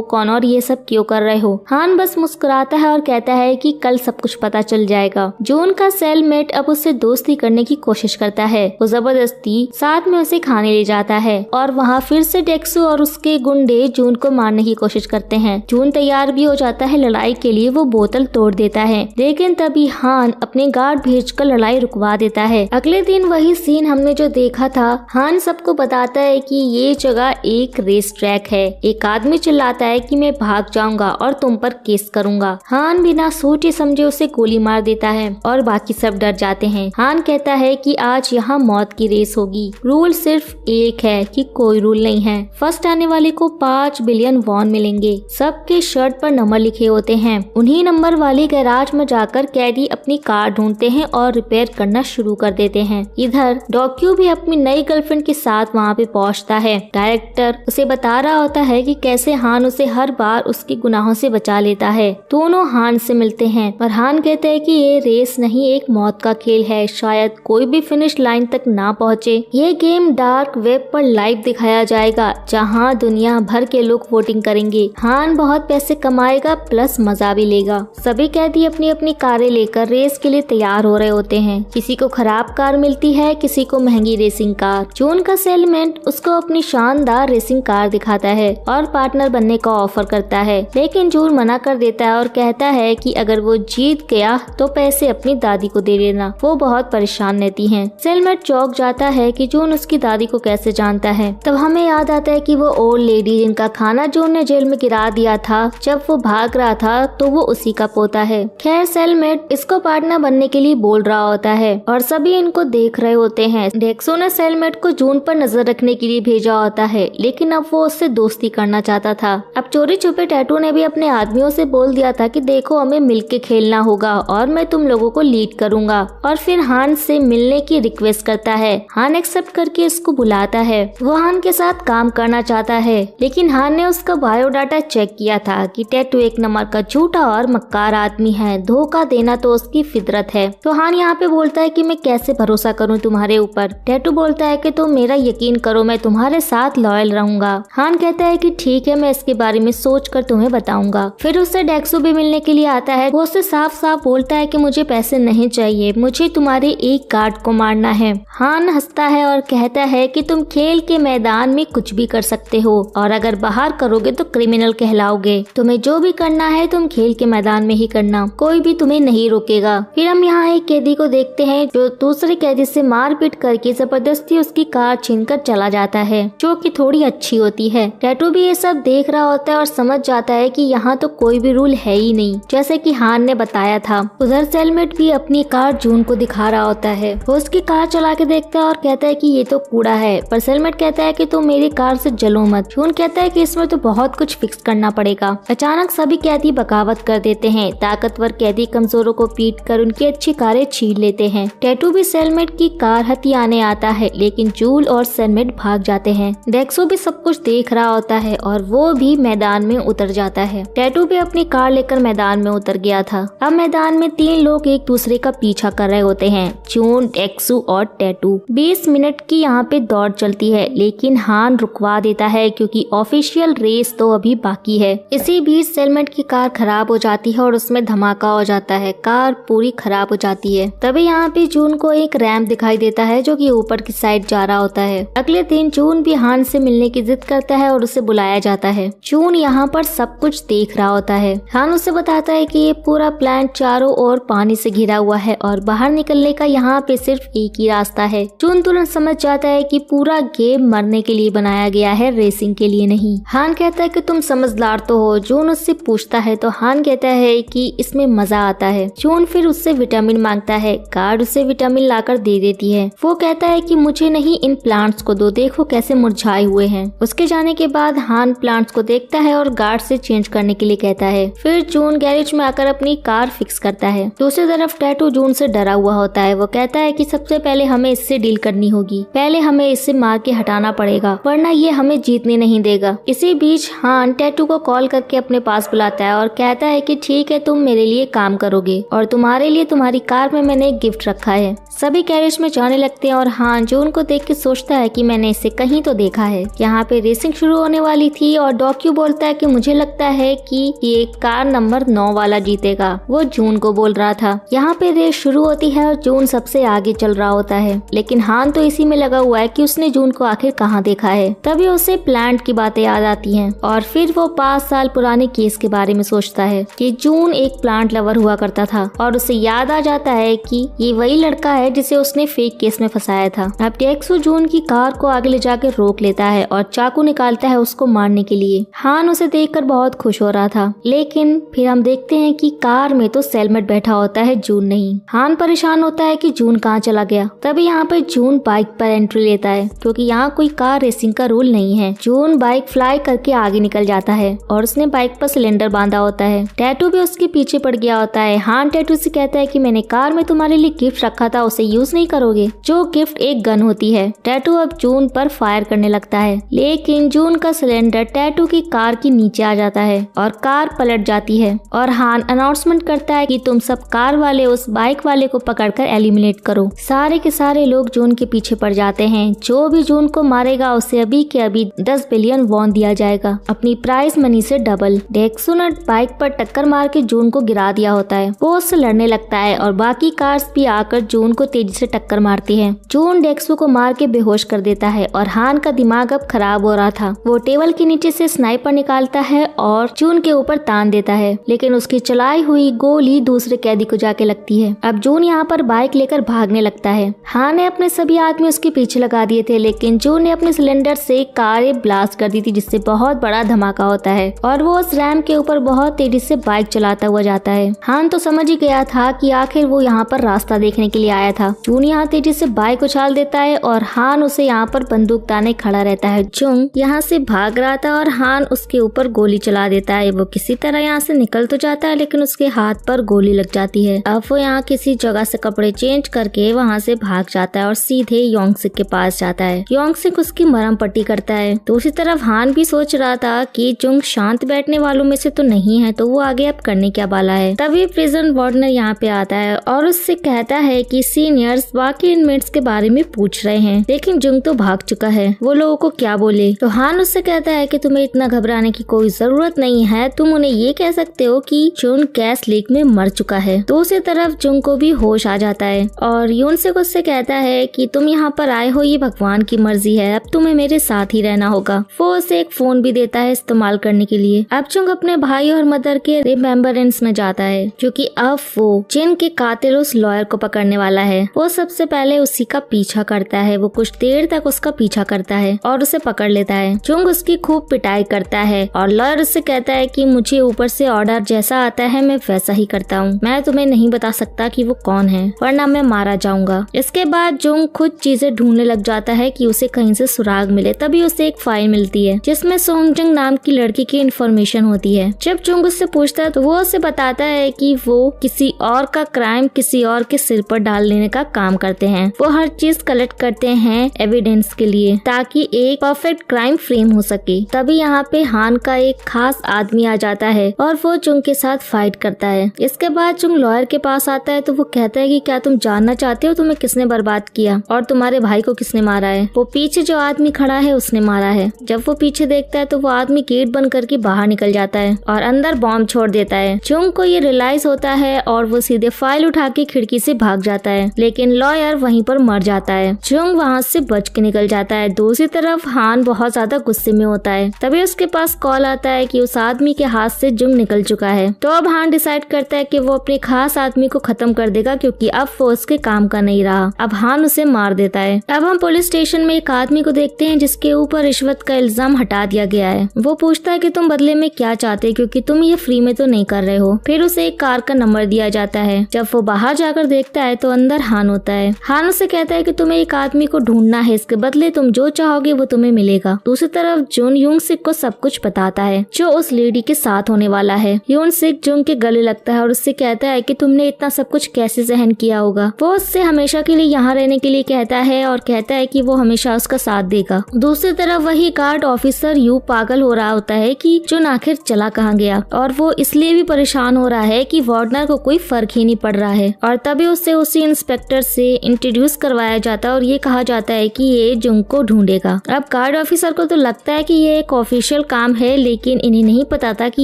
कौन और ये सब क्यों कर रहे हो। हान बस मुस्कुराता है और कहता है कि कल सब कुछ पता चल जाएगा। जून का सेलमेट अब उससे दोस्ती करने की कोशिश करता है। वो जबरदस्ती साथ में उसे खाने ले जाता है और वहाँ फिर से डेक्सू और उसके गुंडे जून को मारने की कोशिश करते हैं। जून तैयार भी हो जाता है लड़ाई के लिए, वो बोतल तोड़ देता है, लेकिन तभी हान अपने गार्ड भेजकर लड़ाई रुकवा देता है। अगले दिन वही सीन हमने जो देखा था। हान सबको बताता है कि ये जगह एक रेस ट्रैक है। एक आदमी चिल्लाता है कि मैं भाग जाऊंगा और तुम पर केस करूंगा। हान बिना सोचे समझे उसे गोली मार देता है और बाकी सब डर जाते हैं। हान कहता है कि आज यहाँ मौत की रेस होगी। रूल सिर्फ एक है कि कोई रूल नहीं है। फर्स्ट आने वाले को 5 बिलियन वॉन मिलेंगे। सबके शर्ट पर नंबर लिखे होते हैं। उन्हीं नंबर वाले गैराज में जाकर कैदी अपनी कार ढूंढते हैं और रिपेयर करना शुरू कर देते हैं। इधर डॉक्यू भी अपनी नई गर्लफ्रेंड के साथ वहाँ पे पहुँचता है। डायरेक्टर उसे बता रहा होता है कि कैसे हान उसे हर बार उसके गुनाहों से बचा लेता है। दोनों हान से मिलते हैं और हान कहते हैं कि ये रेस नहीं, एक मौत का खेल है। शायद कोई भी फिनिश लाइन तक ना पहुँचे। ये गेम डार्क वेब पर लाइव दिखाया जाएगा, जहाँ दुनिया भर के लोग वोटिंग करेंगे। हान बहुत पैसे कमाएगा प्लस मजा भी लेगा। सभी कैदी अपनी अपनी कारें लेकर रेस के लिए तैयार हो रहे होते हैं। किसी को खराब कार मिलती है, किसी को महंगी रेसिंग कार। जून का सेलमेट उसको अपनी शानदार रेसिंग कार दिखाता है और पार्टनर बनने का ऑफर करता है, लेकिन जून मना कर देता है और कहता है कि अगर वो जीत गया तो पैसे अपनी दादी को दे देना। वो बहुत परेशान रहती हैं। सेलमेट चौंक जाता है कि जून उसकी दादी को कैसे जानता है। तब हमें याद आता है कि वो ओल्ड लेडी जिनका खाना जून ने जेल में गिरा दिया था जब वो भाग रहा था, तो वो उसी का पोता है। खैर सेलमेट इसको पार्टनर बनने के लिए बोल रहा होता है और सभी इनको देख रहे होते हैं। डेक्सो ने सेलमेट को जून पर नजर रखने के लिए भेजा होता है, लेकिन अब वो उससे दोस्ती करना चाहता था। अब चोरी छुपे टैटू ने भी अपने आदमियों से बोल दिया था कि देखो हमें मिलके खेलना होगा और मैं तुम लोगों को लीड करूंगा। और फिर हान से मिलने की रिक्वेस्ट करता है। हान एक्सेप्ट करके इसको बुलाता है। वो हान के साथ काम करना चाहता है, लेकिन हान ने उसका बायोडाटा चेक किया था कि टैटू एक नंबर का झूठा और मक्कार आदमी है। धोखा देना तो उसकी फितरत है। तो हान यहाँ पे बोलता है कि मैं कैसे भरोसा करूँ तुम्हारे ऊपर। टैटू बोलता है कि तुम मेरा यकीन करो, मैं तुम्हारे साथ लॉयल रहूंगा। हान कहता है कि ठीक है, मैं इसके बारे में सोच कर तुम्हें बताऊंगा। फिर उससे डेक्सो भी मिलने के लिए आता है। वो उससे साफ साफ बोलता है कि मुझे पैसे नहीं चाहिए, मुझे तुम्हारे एक गार्ड को मारना है। हान हंसता है और कहता है कि तुम खेल के मैदान में कुछ भी कर सकते हो और अगर बाहर करोगे तो क्रिमिनल कहलाओगे। तुम्हें जो भी करना है तुम खेल के मैदान में ही करना, कोई भी तुम्हें नहीं रोकेगा। फिर हम यहाँ एक कैदी को देखते हैं जो दूसरे कैदी से मारपीट करके जबरदस्ती उसकी कार छीनकर चला जाता है, जो कि थोड़ी अच्छी होती है। टैटू भी ये सब देख रहा होता है और समझ जाता है कि यहाँ तो कोई भी रूल है ही नहीं, जैसे कि हान ने बताया था। उधर सेलमेट भी अपनी कार जून को दिखा रहा होता है। वो उसकी कार चला के देखता है और कहता है कि ये तो कूड़ा है, पर सेलमेट कहता है कि तुम मेरी कार से जलो मत। जून कहता है कि इसमें तो बहुत कुछ फिक्स करना पड़ेगा। अचानक सभी कैदी बगावत कर देते हैं। ताकतवर कैदी कमजोरों को पीट कर उनकी अच्छी कारें छीन लेते हैं। टैटू भी सेलमेट की कार हथियाने आता है, लेकिन जूल और सेलमेट भाग जाते हैं। डेक्सो भी सब कुछ देख रहा होता है और वो भी मैदान में उतर जाता है। टैटू भी अपनी कार लेकर मैदान में उतर गया था। अब मैदान में 3 लोग एक दूसरे का पीछा कर रहे होते हैं, जून, डेक्सो और टैटू। 20 मिनट की यहाँ पे दौड़ चलती है, लेकिन हान रुकवा देता है क्योंकि ऑफिशियल रेस तो अभी बाकी है। इसी बीच सेलमेट की कार खराब हो जाती है और उसमें धमाका हो जाता है। कार पूरी खराब हो जाती है। तभी यहाँ पे जून को एक रैंप दिखाई देता है जो कि ऊपर की साइड जा रहा होता है। अगले दिन जून भी हान से मिलने की जिद करता है और उसे बुलाया जाता है। जून यहाँ पर सब कुछ देख रहा होता है। हान उसे बताता है कि ये पूरा प्लांट चारों ओर पानी से घिरा हुआ है और बाहर निकलने का यहाँ पे सिर्फ एक ही रास्ता है। जून तुरंत समझ जाता है कि पूरा गेम मरने के लिए बनाया गया है, रेसिंग के लिए नहीं। हान कहता है कि तुम समझदार तो हो। जून उससे पूछता है तो हान कहता है कि इसमें मजा आता है। जून फिर उससे विटामिन मांगता है। गार्ड उसे विटामिन लाकर दे देती है। वो कहता है कि मुझे नहीं, इन प्लांट्स को दो, देखो कैसे मुरझाए हुए हैं। उसके जाने के बाद हान प्लांट्स को देखता है और गार्ड से चेंज करने के लिए कहता है। फिर जून गैरेज में आकर अपनी कार फिक्स करता है। दूसरी तरफ टैटू जून से डरा हुआ होता है। वो कहता है कि सबसे पहले हमें इससे डील करनी होगी, पहले हमें इससे मार के हटाना पड़ेगा, वरना ये हमें जीतने नहीं देगा। इसी बीच हान टैटू को कॉल करके अपने पास बुलाता है और कहता है कि ठीक है, तुम मेरे लिए काम करोगे और तुम्हारे लिए तुम्हारी कार में मैंने एक गिफ्ट रखा है। सभी गैरेज में जाने लगते हैं और हान जून को देख के सोचता सोचता है कि मैंने इसे कहीं तो देखा है। यहाँ पे रेसिंग शुरू होने वाली थी और डॉक्यू बोलता है कि मुझे लगता है कि ये कार नंबर 9 वाला जीतेगा। वो जून को बोल रहा था। यहाँ पे रेस शुरू होती है और जून सबसे आगे चल रहा होता है, लेकिन हान तो इसी में लगा हुआ है कि उसने जून को आखिर कहाँ देखा है। तभी उसे प्लांट की बातें याद आती हैं और फिर वो 5 साल पुराने केस के बारे में सोचता है कि जून एक प्लांट लवर हुआ करता था और उसे याद आ जाता है कि ये वही लड़का है जिसे उसने फेक केस में फंसाया था। अब डेक्सो जून की कार को आगे ले जाकर रोक लेता है और चाकू निकालता है उसको मारने के लिए। हान उसे देखकर बहुत खुश हो रहा था, लेकिन फिर हम देखते हैं कि कार में तो सेलमेट बैठा होता है, जून नहीं। हान परेशान होता है कि जून कहाँ चला गया। तभी यहाँ पर जून बाइक पर एंट्री लेता है क्योंकि यहाँ कोई कार रेसिंग का रूल नहीं है। जून बाइक फ्लाई करके आगे निकल जाता है और उसने बाइक पर सिलेंडर बांधा होता है। टैटू भी उसके पीछे पड़ गया होता है। हान टैटू से कहता है कि मैंने कार में तुम्हारे लिए गिफ्ट रखा था, उसे यूज नहीं करोगे? जो गिफ्ट एक गन होती है। टैटू अब जून पर फायर करने लगता है, लेकिन जून का सिलेंडर टैटू की कार के नीचे आ जाता है और कार पलट जाती है और हान अनाउंसमेंट करता है कि तुम सब कार वाले उस बाइक वाले को पकड़कर एलिमिनेट करो। सारे के सारे लोग जून के पीछे पड़ जाते हैं। जो भी जून को मारेगा उसे अभी के अभी 10 बिलियन वॉन दिया जाएगा, अपनी प्राइज मनी से डबल। डेक्सो ने बाइक पर टक्कर मार के जून को गिरा दिया होता है। वो उससे लड़ने लगता है और बाकी कार्स भी आकर जून को तेजी से टक्कर मारती है। जून डेक्सो को मार के बेहोश कर देता है और हान का दिमाग अब खराब हो रहा था। वो टेबल के नीचे से स्नाइपर निकालता है और जून के ऊपर तान देता है, लेकिन उसकी चलाई हुई गोली दूसरे कैदी को जाके लगती है। अब जून यहाँ पर बाइक लेकर भागने लगता है। हान ने अपने सभी आदमी उसके पीछे लगा दिए थे, लेकिन जून ने अपने सिलेंडर से कार ब्लास्ट कर दी थी, जिससे बहुत बड़ा धमाका होता है और वो उस रैम के ऊपर बहुत तेजी से बाइक चलाता हुआ जाता है। हान तो समझ ही गया था कि आखिर वो यहाँ पर रास्ता देखने के लिए आया था। जून यहाँ तेजी से बाइक उछाल देता है और हान उसे यहाँ पर बंदूक ताने खड़ा रहता है। जून यहाँ से भाग रहा था और हान उसके ऊपर गोली चला देता है। वो किसी तरह यहाँ से निकल तो जाता है, लेकिन उसके हाथ पर गोली लग जाती है। अब वो यहाँ किसी जगह से कपड़े चेंज करके वहाँ से भाग जाता है और सीधे योंगसिक के पास जाता है। योंगसिक उसकी मरहम पट्टी करता है। दूसरी तरफ हान भी सोच रहा था कि जुंग शांत बैठने वालों में से तो नहीं है, तो वो आगे अब करने क्या वाला है। तभी प्रिजन वार्डनर यहाँ पे आता है और उससे कहता है कि सीनियर्स बाकी इनमेट्स के बारे में पूछ रहे हैं, लेकिन जुंग तो भाग चुका है, वो लोगों को क्या बोले। तो हान उससे कहता है कि तुम्हें इतना घबराने की कोई जरूरत नहीं है, तुम उन्हें ये कह सकते हो कि जुंग गैस लीक में मर चुका है। दूसरी तरफ जुंग को भी होश आ जाता है और योंगसिक उससे कहता है कि तुम यहाँ पर आए हो ये भगवान की मर्जी है, अब तुम्हें मेरे साथ ही रहना होगा। वो उसे एक फोन भी देता है इस्तेमाल करने के लिए। अब जुंग अपने भाई और मदर के रिमेम्बरेंस में जाता है, क्योंकि अब वो जिन के कातिल उस लॉयर को पकड़ने वाला है। वो सबसे पहले उसी का पीछा करता है। वो कुछ देर तक उसका पीछा करता है और उसे पकड़ लेता है। जुंग उसकी खूब पिटाई करता है और लॉयर उससे कहता है कि मुझे ऊपर से ऑर्डर जैसा आता है मैं वैसा ही करता हूँ, मैं तुम्हें नहीं बता सकता कि वो कौन है, वरना मैं मारा जाऊंगा। इसके बाद जुंग खुद चीजें ढूंढने लग जाता है कि उसे कहीं से सुराग मिले। तभी उसे एक फाइल मिलती है जिसमें सोंगजंग नाम की लड़की की इन्फॉर्मेशन होती है। जब जुंग उससे पूछता है तो वो उसे बताता है कि वो किसी और का क्राइम किसी और के सिर पर डाल देने का काम करते हैं। वो हर चीज कलेक्ट करते हैं एविडेंस के लिए, ताकि एक परफेक्ट क्राइम फ्रेम हो सके। तभी यहाँ पे हान का एक खास आदमी आ जाता है और वो जुंग के साथ फाइट करता है। इसके बाद जुंग लॉयर के पास आता है तो वो कहता है कि क्या तुम जानना चाहते हो तुम्हें किसने बर्बाद किया और तुम्हारे भाई को किसने मारा है? वो पीछे जो आदमी खड़ा है उसने मारा है। जब वो पीछे देखता है तो वो आदमी गेट बंद करके बाहर निकल जाता है और अंदर बॉम्ब छोड़ देता है। जुंग को ये रियलाइज होता है और वो सीधे फाइल उठा के खिड़की से भाग जाता है, लेकिन लॉयर वहीं पर मर जाता है। जुंग वहाँ से बच के निकल जाता है। दूसरी तरफ हान बहुत ज्यादा गुस्से में होता है। तभी उसके पास कॉल आता है कि उस आदमी के हाथ से जुंग निकल चुका है। तो अब हान डिसाइड करता है कि वो अपने खास आदमी को खत्म कर देगा, क्योंकि अब वो उसके काम का नहीं रहा। अब हान उसे मार देता है। अब हम पुलिस स्टेशन में एक आदमी को देखते हैं जिसके ऊपर रिश्वत का इल्जाम हटा दिया गया है। वो पूछता है कि तुम बदले में क्या चाहते हो, क्योंकि तुम ये फ्री में तो नहीं कर रहे हो। फिर उसे एक कार का नंबर दिया जाता है। जब वो बाहर जाकर देखता है तो अंदर हान होता है। हान उसे कहता है कि तुम्हें एक आदमी को ढूंढना है, इसके बदले तुम जो चाहोगे वो तुम्हें मिलेगा। दूसरी तरफ जुन योंगसिक को सब कुछ बताता है जो उस लेडी के साथ होने वाला है। योंगसिक जुन के गले लगता है और उससे कहता है कि तुमने इतना सब कुछ कैसे सहन किया होगा। वो उससे हमेशा के लिए यहाँ रहने के लिए कहता है और कहता है कि वो हमेशा उसका साथ देगा। दूसरी तरफ वही गार्ड ऑफिसर यू पागल हो रहा होता है कि जुन आखिर चला कहाँ गया, और वो इसलिए भी परेशान हो रहा है कि वार्डनर को कोई फर्क ही नहीं पड़ रहा है। और तभी उसे उसी इंस्पेक्टर से इंट्रोड्यूस करवाया जाता है और ये कहा जाता है है कि ये जुंग को ढूंढेगा। अब गार्ड ऑफिसर को तो लगता है कि ये एक ऑफिशियल काम है, लेकिन इन्हें नहीं पता था कि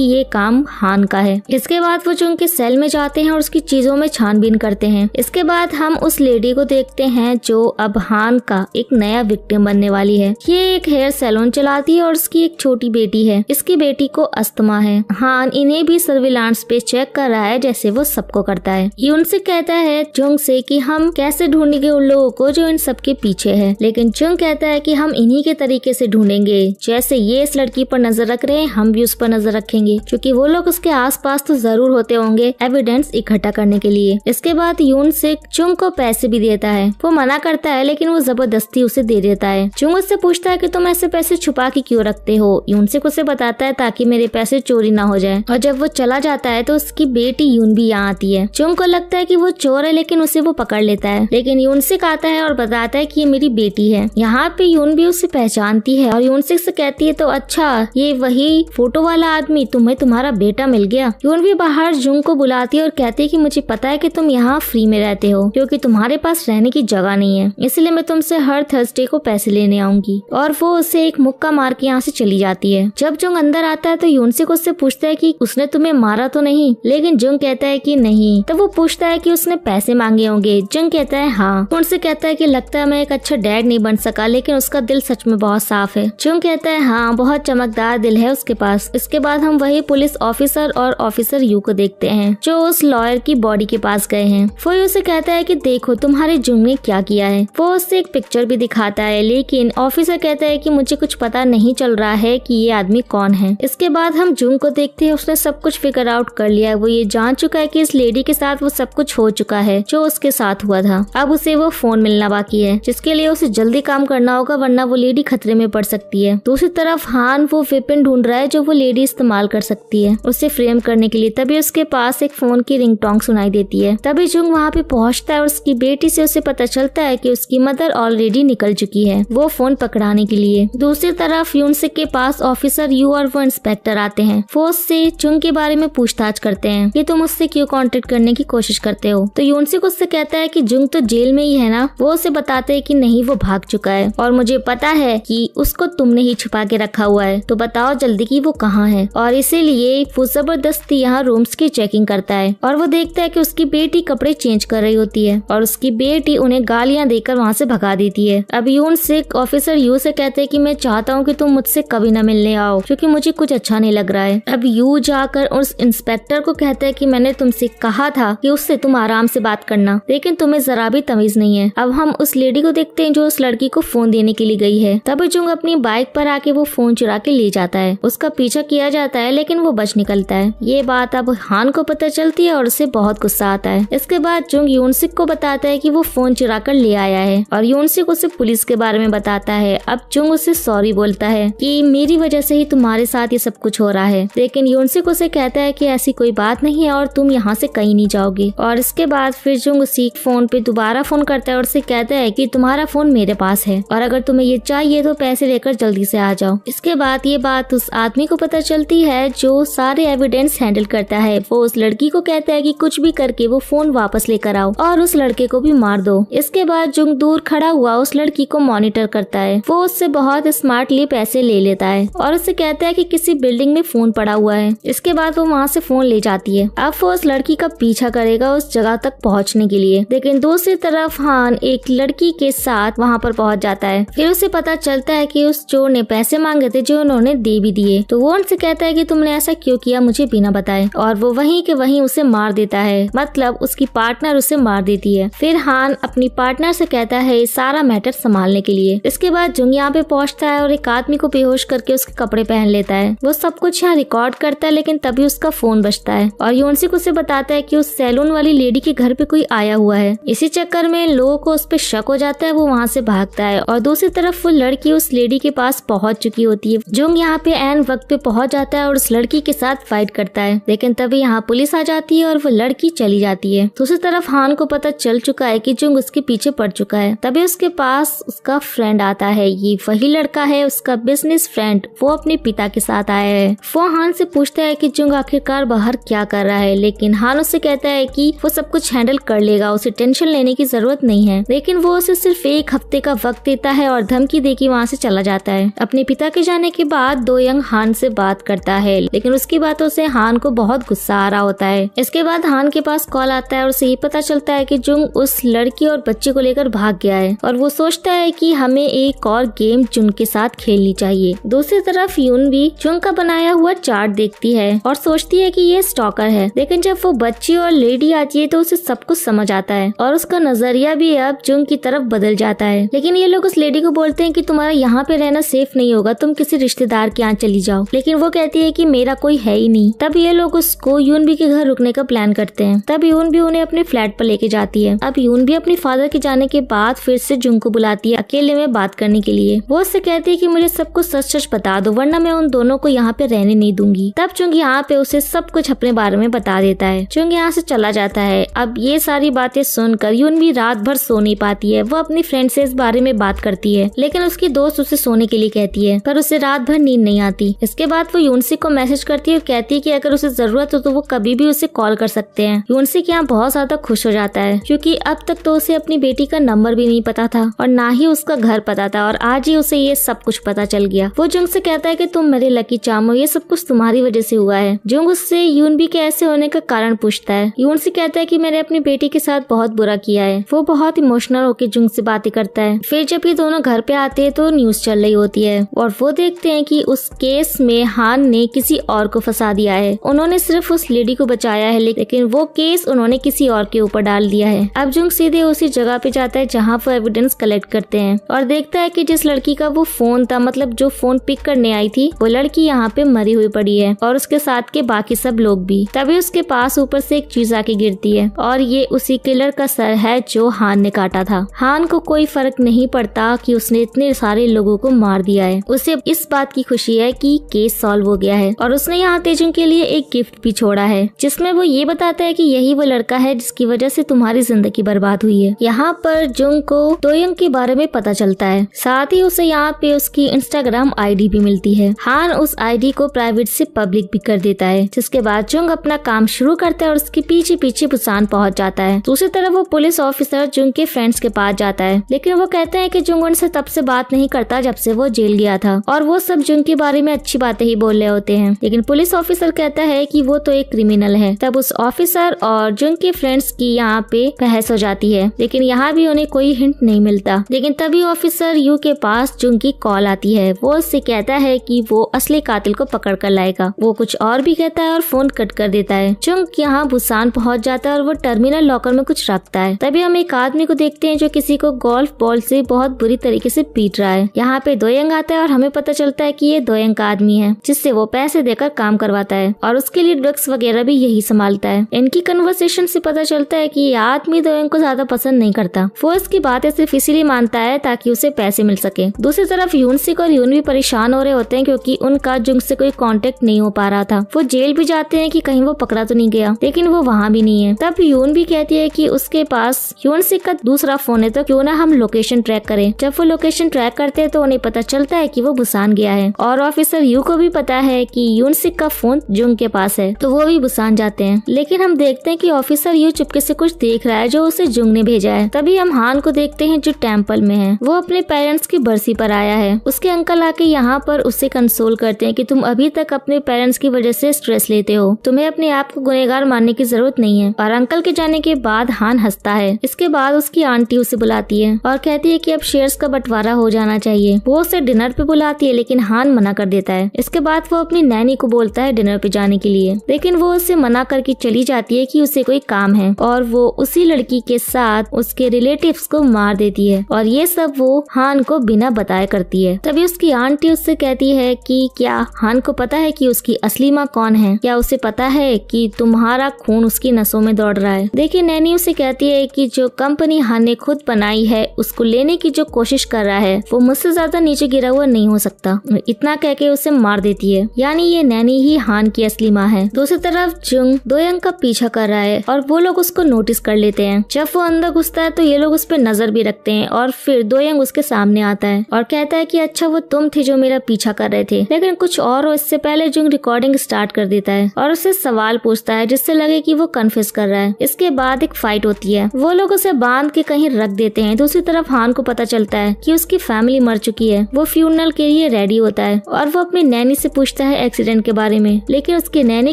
ये काम हान का है। इसके बाद वो जुंग के सेल में जाते हैं और उसकी चीजों में छानबीन करते हैं। इसके बाद हम उस लेडी को देखते हैं जो अब हान का एक नया विक्टिम बनने वाली है। ये एक हेयर सैलून चलाती है और उसकी एक छोटी बेटी है। इसकी बेटी को अस्थमा है। हान इन्हें भी सर्विलांस पे चेक कर रहा है जैसे वो सबको करता है। ये उनसे कहता है जुंग से कि हम कैसे ढूंढेंगे उन लोगों को जो इन सबके पीछे है, लेकिन जुंग कहता है कि हम इन्हीं के तरीके से ढूंढेंगे, जैसे ये इस लड़की पर नजर रख रहे हैं हम भी उस पर नजर रखेंगे, क्योंकि वो लोग उसके आसपास तो जरूर होते होंगे एविडेंस इकट्ठा करने के लिए। इसके बाद यून सिक जुंग को पैसे भी देता है। वो मना करता है लेकिन वो जबरदस्ती उसे दे देता है। जुंग उससे पूछता है कि तुम ऐसे पैसे छुपा के क्यों रखते हो। यून सिक उसे बताता है ताकि मेरे पैसे चोरी ना हो जाए। और जब वो चला जाता है तो उसकी बेटी यून भी यहाँ आती है। जुंग को लगता है कि वो चोर है, लेकिन उसे वो पकड़ लेता है। लेकिन यून सिक आता है और बताता है कि ये मेरी बेटी है। यहाँ पे यून भी उसे पहचानती है और यून सिक से कहती है तो अच्छा ये वही फोटो वाला आदमी, तुम्हें तुम्हारा बेटा मिल गया। यून भी बाहर जुंग को बुलाती है और कहती है कि मुझे पता है कि तुम यहाँ फ्री में रहते हो क्योंकि तुम्हारे पास रहने की जगह नहीं है, इसलिए मैं तुमसे हर थर्सडे को पैसे लेने आऊंगी। और वो उसे एक मुक्का मार के यहाँ से चली जाती है। जब जुंग अंदर आता है तो यून सिक उससे पूछता है कि उसने तुम्हें मारा तो नहीं, लेकिन जुंग कहता है कि नहीं। तो वो पूछता है कि उसने पैसे मांगे होंगे। जुंग कहता है हाँ। उनसे कहता है कि लगता है मैं एक अच्छा डैड नहीं बन सका, लेकिन उसका दिल सच में बहुत साफ है। जुंग कहता है हाँ, बहुत चमकदार दिल है उसके पास। इसके बाद हम वही पुलिस ऑफिसर और ऑफिसर यू को देखते हैं जो उस लॉयर की बॉडी के पास गए हैं। वो उसे कहता है कि देखो तुम्हारे जुंग ने क्या किया है। वो उससे एक पिक्चर भी दिखाता है, लेकिन ऑफिसर कहता है कि मुझे कुछ पता नहीं चल रहा है कि ये आदमी कौन है। इसके बाद हम जुंग को देखते हैं, उसने सब कुछ फिगर आउट कर लिया है। वो ये जान चुका है कि इस लेडी के साथ वो सब कुछ हो चुका है जो उसके साथ हुआ था। अब उसे वो फोन मिलना बाकी है जिसके लिए उसे जल्दी काम करना होगा, वरना वो लेडी खतरे में पड़ सकती है। दूसरी तरफ हान वो वेपन ढूंढ रहा है जो वो लेडी इस्तेमाल कर सकती है उसे फ्रेम करने के लिए। तभी उसके पास एक फोन की रिंगटोन सुनाई देती है। तभी जुंग वहाँ पे पहुँचता है और उसकी बेटी से उसे पता चलता है कि उसकी मदर ऑलरेडी निकल चुकी है वो फोन पकड़ाने के लिए। दूसरी तरफ यूनसिक के पास ऑफिसर यू और वो इंस्पेक्टर आते हैं। वो उससे जुंग के बारे में पूछताछ करते हैं कि तुम उससे क्यों कांटेक्ट करने की कोशिश करते हो। तो यूनसिक उससे कहता है कि जुंग तो जेल में ही है ना। वो उसे बताते हैं कि नहीं, वो भाग चुका है और मुझे पता है कि उसको तुमने ही छुपा के रखा हुआ है, तो बताओ जल्दी कि वो कहाँ है। और इसीलिए वो जबरदस्ती यहाँ रूम्स की चेकिंग करता है और वो देखता है कि उसकी बेटी कपड़े चेंज कर रही होती है और उसकी बेटी उन्हें गालियाँ देकर वहाँ से भगा देती है। अब यूनसिक ऑफिसर यू से कहते हैं कि मैं चाहता हूँ कि तुम मुझसे कभी न मिलने आओ क्योंकि मुझे कुछ अच्छा नहीं लग रहा है। अब यू जाकर उस इंस्पेक्टर को कहता है कि मैंने तुमसे कहा था कि उससे तुम आराम से बात करना, लेकिन तुम्हें जरा भी तमीज नहीं है। अब हम उस लेडी को देखते हैं जो उस लड़की को फोन देने के लिए गई है। तब जुंग अपनी बाइक पर आके वो फोन चुरा के ले जाता है। उसका पीछा किया जाता है लेकिन वो बच निकलता है। ये बात अब हान को पता चलती है और उसे बहुत गुस्सा आता है। इसके बाद जुंग यूनसिक को बताता है कि वो फोन चुरा कर ले आया है और यूनसिक उसे पुलिस के बारे में बताता है। अब जुंग उसे सॉरी बोलता है कि मेरी वजह से ही तुम्हारे साथ ये सब कुछ हो रहा है, लेकिन यूनसिक उसे कहता है कि ऐसी कोई बात नहीं है और तुम यहाँ से कहीं नहीं जाओगे। और इसके बाद फिर जुंग उसी फोन पे दोबारा फोन करता है और उसे कहता है कि तुम्हारा फोन मेरे पास है और अगर तुम्हें ये चाहिए तो पैसे लेकर जल्दी से आ जाओ। इसके बाद ये बात उस आदमी को पता चलती है जो सारे एविडेंस हैंडल करता है। वो उस लड़की को कहता है कि कुछ भी करके वो फोन वापस लेकर आओ और उस लड़के को भी मार दो। इसके बाद जुंग दूर खड़ा हुआ उस लड़की को मॉनिटर करता है। वो उससे बहुत स्मार्टली पैसे ले लेता है और उसे कहता है कि किसी बिल्डिंग में फोन पड़ा हुआ है। इसके बाद वो वहाँ से फोन ले जाती है। अब वो उस लड़की का पीछा करेगा उस जगह तक पहुँचने के लिए, लेकिन दूसरी तरफ हान एक लड़की के साथ वहाँ पर पहुँच जाता है। फिर उसे पता चलता है कि उस चोर ने पैसे मांगे थे जो उन्होंने दे भी दिए। तो वो उनसे कहता है कि तुमने ऐसा क्यों किया मुझे बिना बताए, और वो वहीं के वहीं उसे मार देता है। मतलब उसकी पार्टनर उसे मार देती है। फिर हान अपनी पार्टनर से कहता है सारा मैटर संभालने के लिए। इसके बाद जुंग यहाँ पे पहुँचता है और एक आदमी को बेहोश करके उसके कपड़े पहन लेता है। वो सब कुछ यहाँ रिकॉर्ड करता है, लेकिन तभी उसका फोन बजता है और यूनसिक उसे बताता है कि उस सैलून वाली लेडी के घर पे कोई आया हुआ है। इसी चक्कर में लोगों को उस पे शक हो जाता है। वो वहाँ से भागता है और दूसरी तरफ वो लड़की उस लेडी के पास पहुँच चुकी होती है। जुंग यहाँ पे एन वक्त पे पहुँच जाता है और उस लड़की के साथ फाइट करता है, लेकिन तभी यहाँ पुलिस आ जाती है और वो लड़की चली जाती है। दूसरी तरफ हान को पता चल चुका है कि जुंग उसके पीछे पड़ चुका है। तभी उसके पास उसका फ्रेंड आता है। ये वही लड़का है, उसका बिजनेस फ्रेंड। वो अपने पिता के साथ आया है। वो हान से पूछता है कि जुंग आखिरकार बाहर क्या कर रहा है, लेकिन हान उससे कहता है कि वो सब कुछ हैंडल कर लेगा, उसे टेंशन लेने की जरूरत नहीं है। लेकिन वो उसे सिर्फ एक 1 हफ्ते का वक्त देता है और धमकी दे के वहाँ से चला जाता है। अपने पिता के जाने के बाद दो यंग हान से बात करता है, लेकिन उसकी बातों से हान को बहुत गुस्सा आ रहा होता है। इसके बाद हान के पास कॉल आता है और उसे ये पता चलता है कि जुंग उस लड़की और बच्चे को लेकर भाग गया है और वो सोचता है कि हमें एक और गेम जुंग के साथ खेलनी चाहिए। दूसरी तरफ यून भी जुंग का बनाया हुआ चार्ट देखती है और सोचती है कि ये स्टॉकर है, लेकिन जब वो बच्ची और लेडी आती है तो उसे सब कुछ समझ आता है और उसका नजरिया भी अब जुंग की तरफ बदल जाता है। लेकिन ये लोग उस लेडी को बोलते हैं कि तुम्हारा यहाँ पे रहना सेफ नहीं होगा, तुम किसी रिश्तेदार के यहाँ चली जाओ, लेकिन वो कहती है कि मेरा कोई है ही नहीं। तब ये लोग उसको यून भी के घर रुकने का प्लान करते हैं। तब यून भी उन्हें अपने फ्लैट पर लेके जाती है। अब यून भी अपने फादर के जाने के बाद फिर से जुंग को बुलाती है अकेले में बात करने के लिए। वो उससे कहती है कि मुझे सब कुछ सच सच बता दो, वरना मैं उन दोनों को यहाँ पे रहने नहीं दूंगी। तब जुंग यहाँ पे उसे सब कुछ अपने बारे में बता देता है। जुंग यहाँ से चला जाता है। अब ये सारी बातें सुनकर यून भी रात भर सो नहीं पाती है। वो अपनी फ्रेंड से इस बारे में बात करती है, लेकिन उसकी दोस्त उसे सोने के लिए कहती है, पर उसे रात भर नींद नहीं आती। इसके बाद वो यूनसी को मैसेज करती है और कहती है कि अगर उसे जरूरत हो तो वो कभी भी उसे कॉल कर सकते हैं। यूनसी यहाँ बहुत ज्यादा खुश हो जाता है, क्योंकि अब तक तो उसे अपनी बेटी का नंबर भी नहीं पता था और ना ही उसका घर पता था, और आज ही उसे ये सब कुछ पता चल गया। वो जुंग से कहता है कि तुम मेरे लकी चार्म हो, ये सब कुछ तुम्हारी वजह से हुआ है। जुंग उससे यूनबी के ऐसे होने का कारण पूछता है। यूनसी कहता है कि मैंने अपनी बेटी के साथ बहुत बुरा किया है। वो बहुत इमोशनल होकर जुंग से बातें करता है। फिर जब ये दोनों घर पे आते हैं तो न्यूज चल रही होती है और वो देखते हैं कि उस केस में हान ने किसी और को फंसा दिया है। उन्होंने सिर्फ उस लेडी को बचाया है, लेकिन वो केस उन्होंने किसी और के ऊपर डाल दिया है। अब जुंग सीधे उसी जगह पे जाता है जहाँ वो एविडेंस कलेक्ट करते हैं और देखता है कि जिस लड़की का वो फोन था, मतलब जो फोन पिक करने आई थी, वो लड़की यहाँ पे मरी हुई पड़ी है और उसके साथ के बाकी सब लोग भी। तभी उसके पास ऊपर से एक चीज आके गिरती है और ये उसी किलर का सर है जो हान ने काटा था। हान को कोई फर्क नहीं पड़ता कि उसने इतने सारे लोगों को मार दिया है। उसे इस बात की खुशी है कि केस सॉल्व हो गया है और उसने यहाँ तेजुंग के लिए एक गिफ्ट भी छोड़ा है, जिसमें वो ये बताता है कि यही वो लड़का है जिसकी वजह से तुम्हारी जिंदगी बर्बाद हुई है। यहाँ पर जुंग को दोयंग के बारे में पता चलता है, साथ ही उसे यहाँ पे उसकी इंस्टाग्राम आईडी भी मिलती है। हान उस आईडी को प्राइवेट से पब्लिक भी कर देता है, जिसके बाद जुंग अपना काम शुरू करता है और उसके पीछे पीछे बुसान पहुँच जाता है। दूसरी तरफ वो पुलिस ऑफिसर जुंग के फ्रेंड्स के पास जाता है, लेकिन वो कहते हैं कि जुंग उनसे तब से बात नहीं करता जब से वो जेल गया था और वो सब जुंग के बारे में अच्छी बातें ही बोल रहे होते हैं। लेकिन पुलिस ऑफिसर कहता है कि वो तो एक क्रिमिनल है। तब उस ऑफिसर और जुंग के फ्रेंड्स की यहाँ पे बहस हो जाती है, लेकिन यहाँ भी उन्हें कोई हिंट नहीं मिलता। लेकिन तभी ऑफिसर यू के पास जुंग की कॉल आती है। वो उससे कहता है कि वो असली कातिल को पकड़ कर लाएगा। वो कुछ और भी कहता है और फोन कट कर देता है। जुंग यहाँ बुसान पहुँच जाता है और वो टर्मिनल लॉकर में कुछ रखता है। तभी हम एक आदमी को देखते हैं जो किसी को गोल्फ बॉल से बहुत बुरी तरीके से पीट रहा है। यहाँ पे दोयंग आता है और हमें पता चलता है कि ये दोयंग का आदमी है, जिससे वो पैसे देकर काम करवाता है और उसके लिए ड्रग्स वगैरह भी यही संभालता है। इनकी कन्वर्सेशन से पता चलता है कि ये आदमी दोयंग को ज्यादा पसंद नहीं करता। वो इसकी बातें सिर्फ इसीलिए मानता है ताकि उसे पैसे मिल सके। दूसरी तरफ यूनसिक और यून भी परेशान हो रहे होते हैं, क्योंकि उनका जुंग से कोई कांटेक्ट नहीं हो पा रहा था। वो जेल भी जाते हैं कि कहीं वो पकड़ा तो नहीं गया, लेकिन वो वहाँ भी नहीं है। तब यून भी कहती है कि उसके पास यूनसिक का दूसरा फोन है, तो क्यों ना हम लोकेशन ट्रैक करें। जब वो लोकेशन ट्रैक करते हैं तो उन्हें पता चलता है कि वो बुसान गया है और ऑफिसर यू को भी पता है कि यूनसिक का फोन जुंग के पास है, तो वो भी बुसान जाते हैं। लेकिन हम देखते हैं कि ऑफिसर यू चुपके से कुछ देख रहा है जो उसे जुंग ने भेजा है। तभी हम हान को देखते हैं जो टेम्पल में है। वो अपने पेरेंट्स की बरसी पर आया है। उसके अंकल आके यहाँ पर उसे कंसोल करते हैं कि तुम अभी तक अपने पेरेंट्स की वजह से स्ट्रेस लेते हो, तुम्हें अपने आप को गुनहगार मानने की जरूरत नहीं है। और अंकल के जाने के बाद हान हंसता है। इसके बाद उसकी आंटी उसे बुलाती है और कहती है कि अब शेयर्स का बंटवारा हो जाना चाहिए। वो उसे डिनर पे बुलाती है, लेकिन हान मना कर देता है। इसके बाद वो अपनी नैनी को बोलता है डिनर पे जाने के लिए, लेकिन वो उसे मना करके चली जाती है कि उसे कोई काम है और वो उसी लड़की के साथ उसके रिलेटिव्स को मार देती है और ये सब वो हान को बिना बताए करती है। तभी उसकी आंटी उससे कहती है कि क्या हान को पता है कि उसकी असली माँ कौन है? क्या उसे पता है कि तुम्हारा खून उसकी नसों में दौड़ रहा है? देखिए, नैनी उसे कहती है कि जो कंपनी हान ने खुद बनाई है उसको लेने की जो कोशिश कर रहा है वो मुझसे ज्यादा नीचे गिरा हुआ नहीं हो सकता। इतना कह के उसे मार देती है। यानी ये नैनी ही हान की असली माँ है। दूसरी तरफ जुंग दोयंग का पीछा कर रहा है और वो लोग उसको नोटिस कर लेते हैं। जब वो अंदर घुसता है तो ये लोग उस पर नजर भी रखते हैं और फिर दोयंग उसके सामने आता है और कहता है कि अच्छा वो तुम थे जो मेरा पीछा कर रहे थे। लेकिन कुछ और इससे पहले जुंग रिकॉर्डिंग स्टार्ट कर देता है और उससे सवाल पूछता है जिससे लगे कि वो कन्फेस कर रहा है। इसके बाद एक फाइट होती है। वो लोग उसे बांध के कहीं रख देते हैं। दूसरी दूसरी तरफ हान को पता चलता है कि उसकी फैमिली मर चुकी है। वो फ्यूनरल के लिए रेडी होता है और वो अपनी नैनी से पूछता है एक्सीडेंट के बारे में, लेकिन उसकी नैनी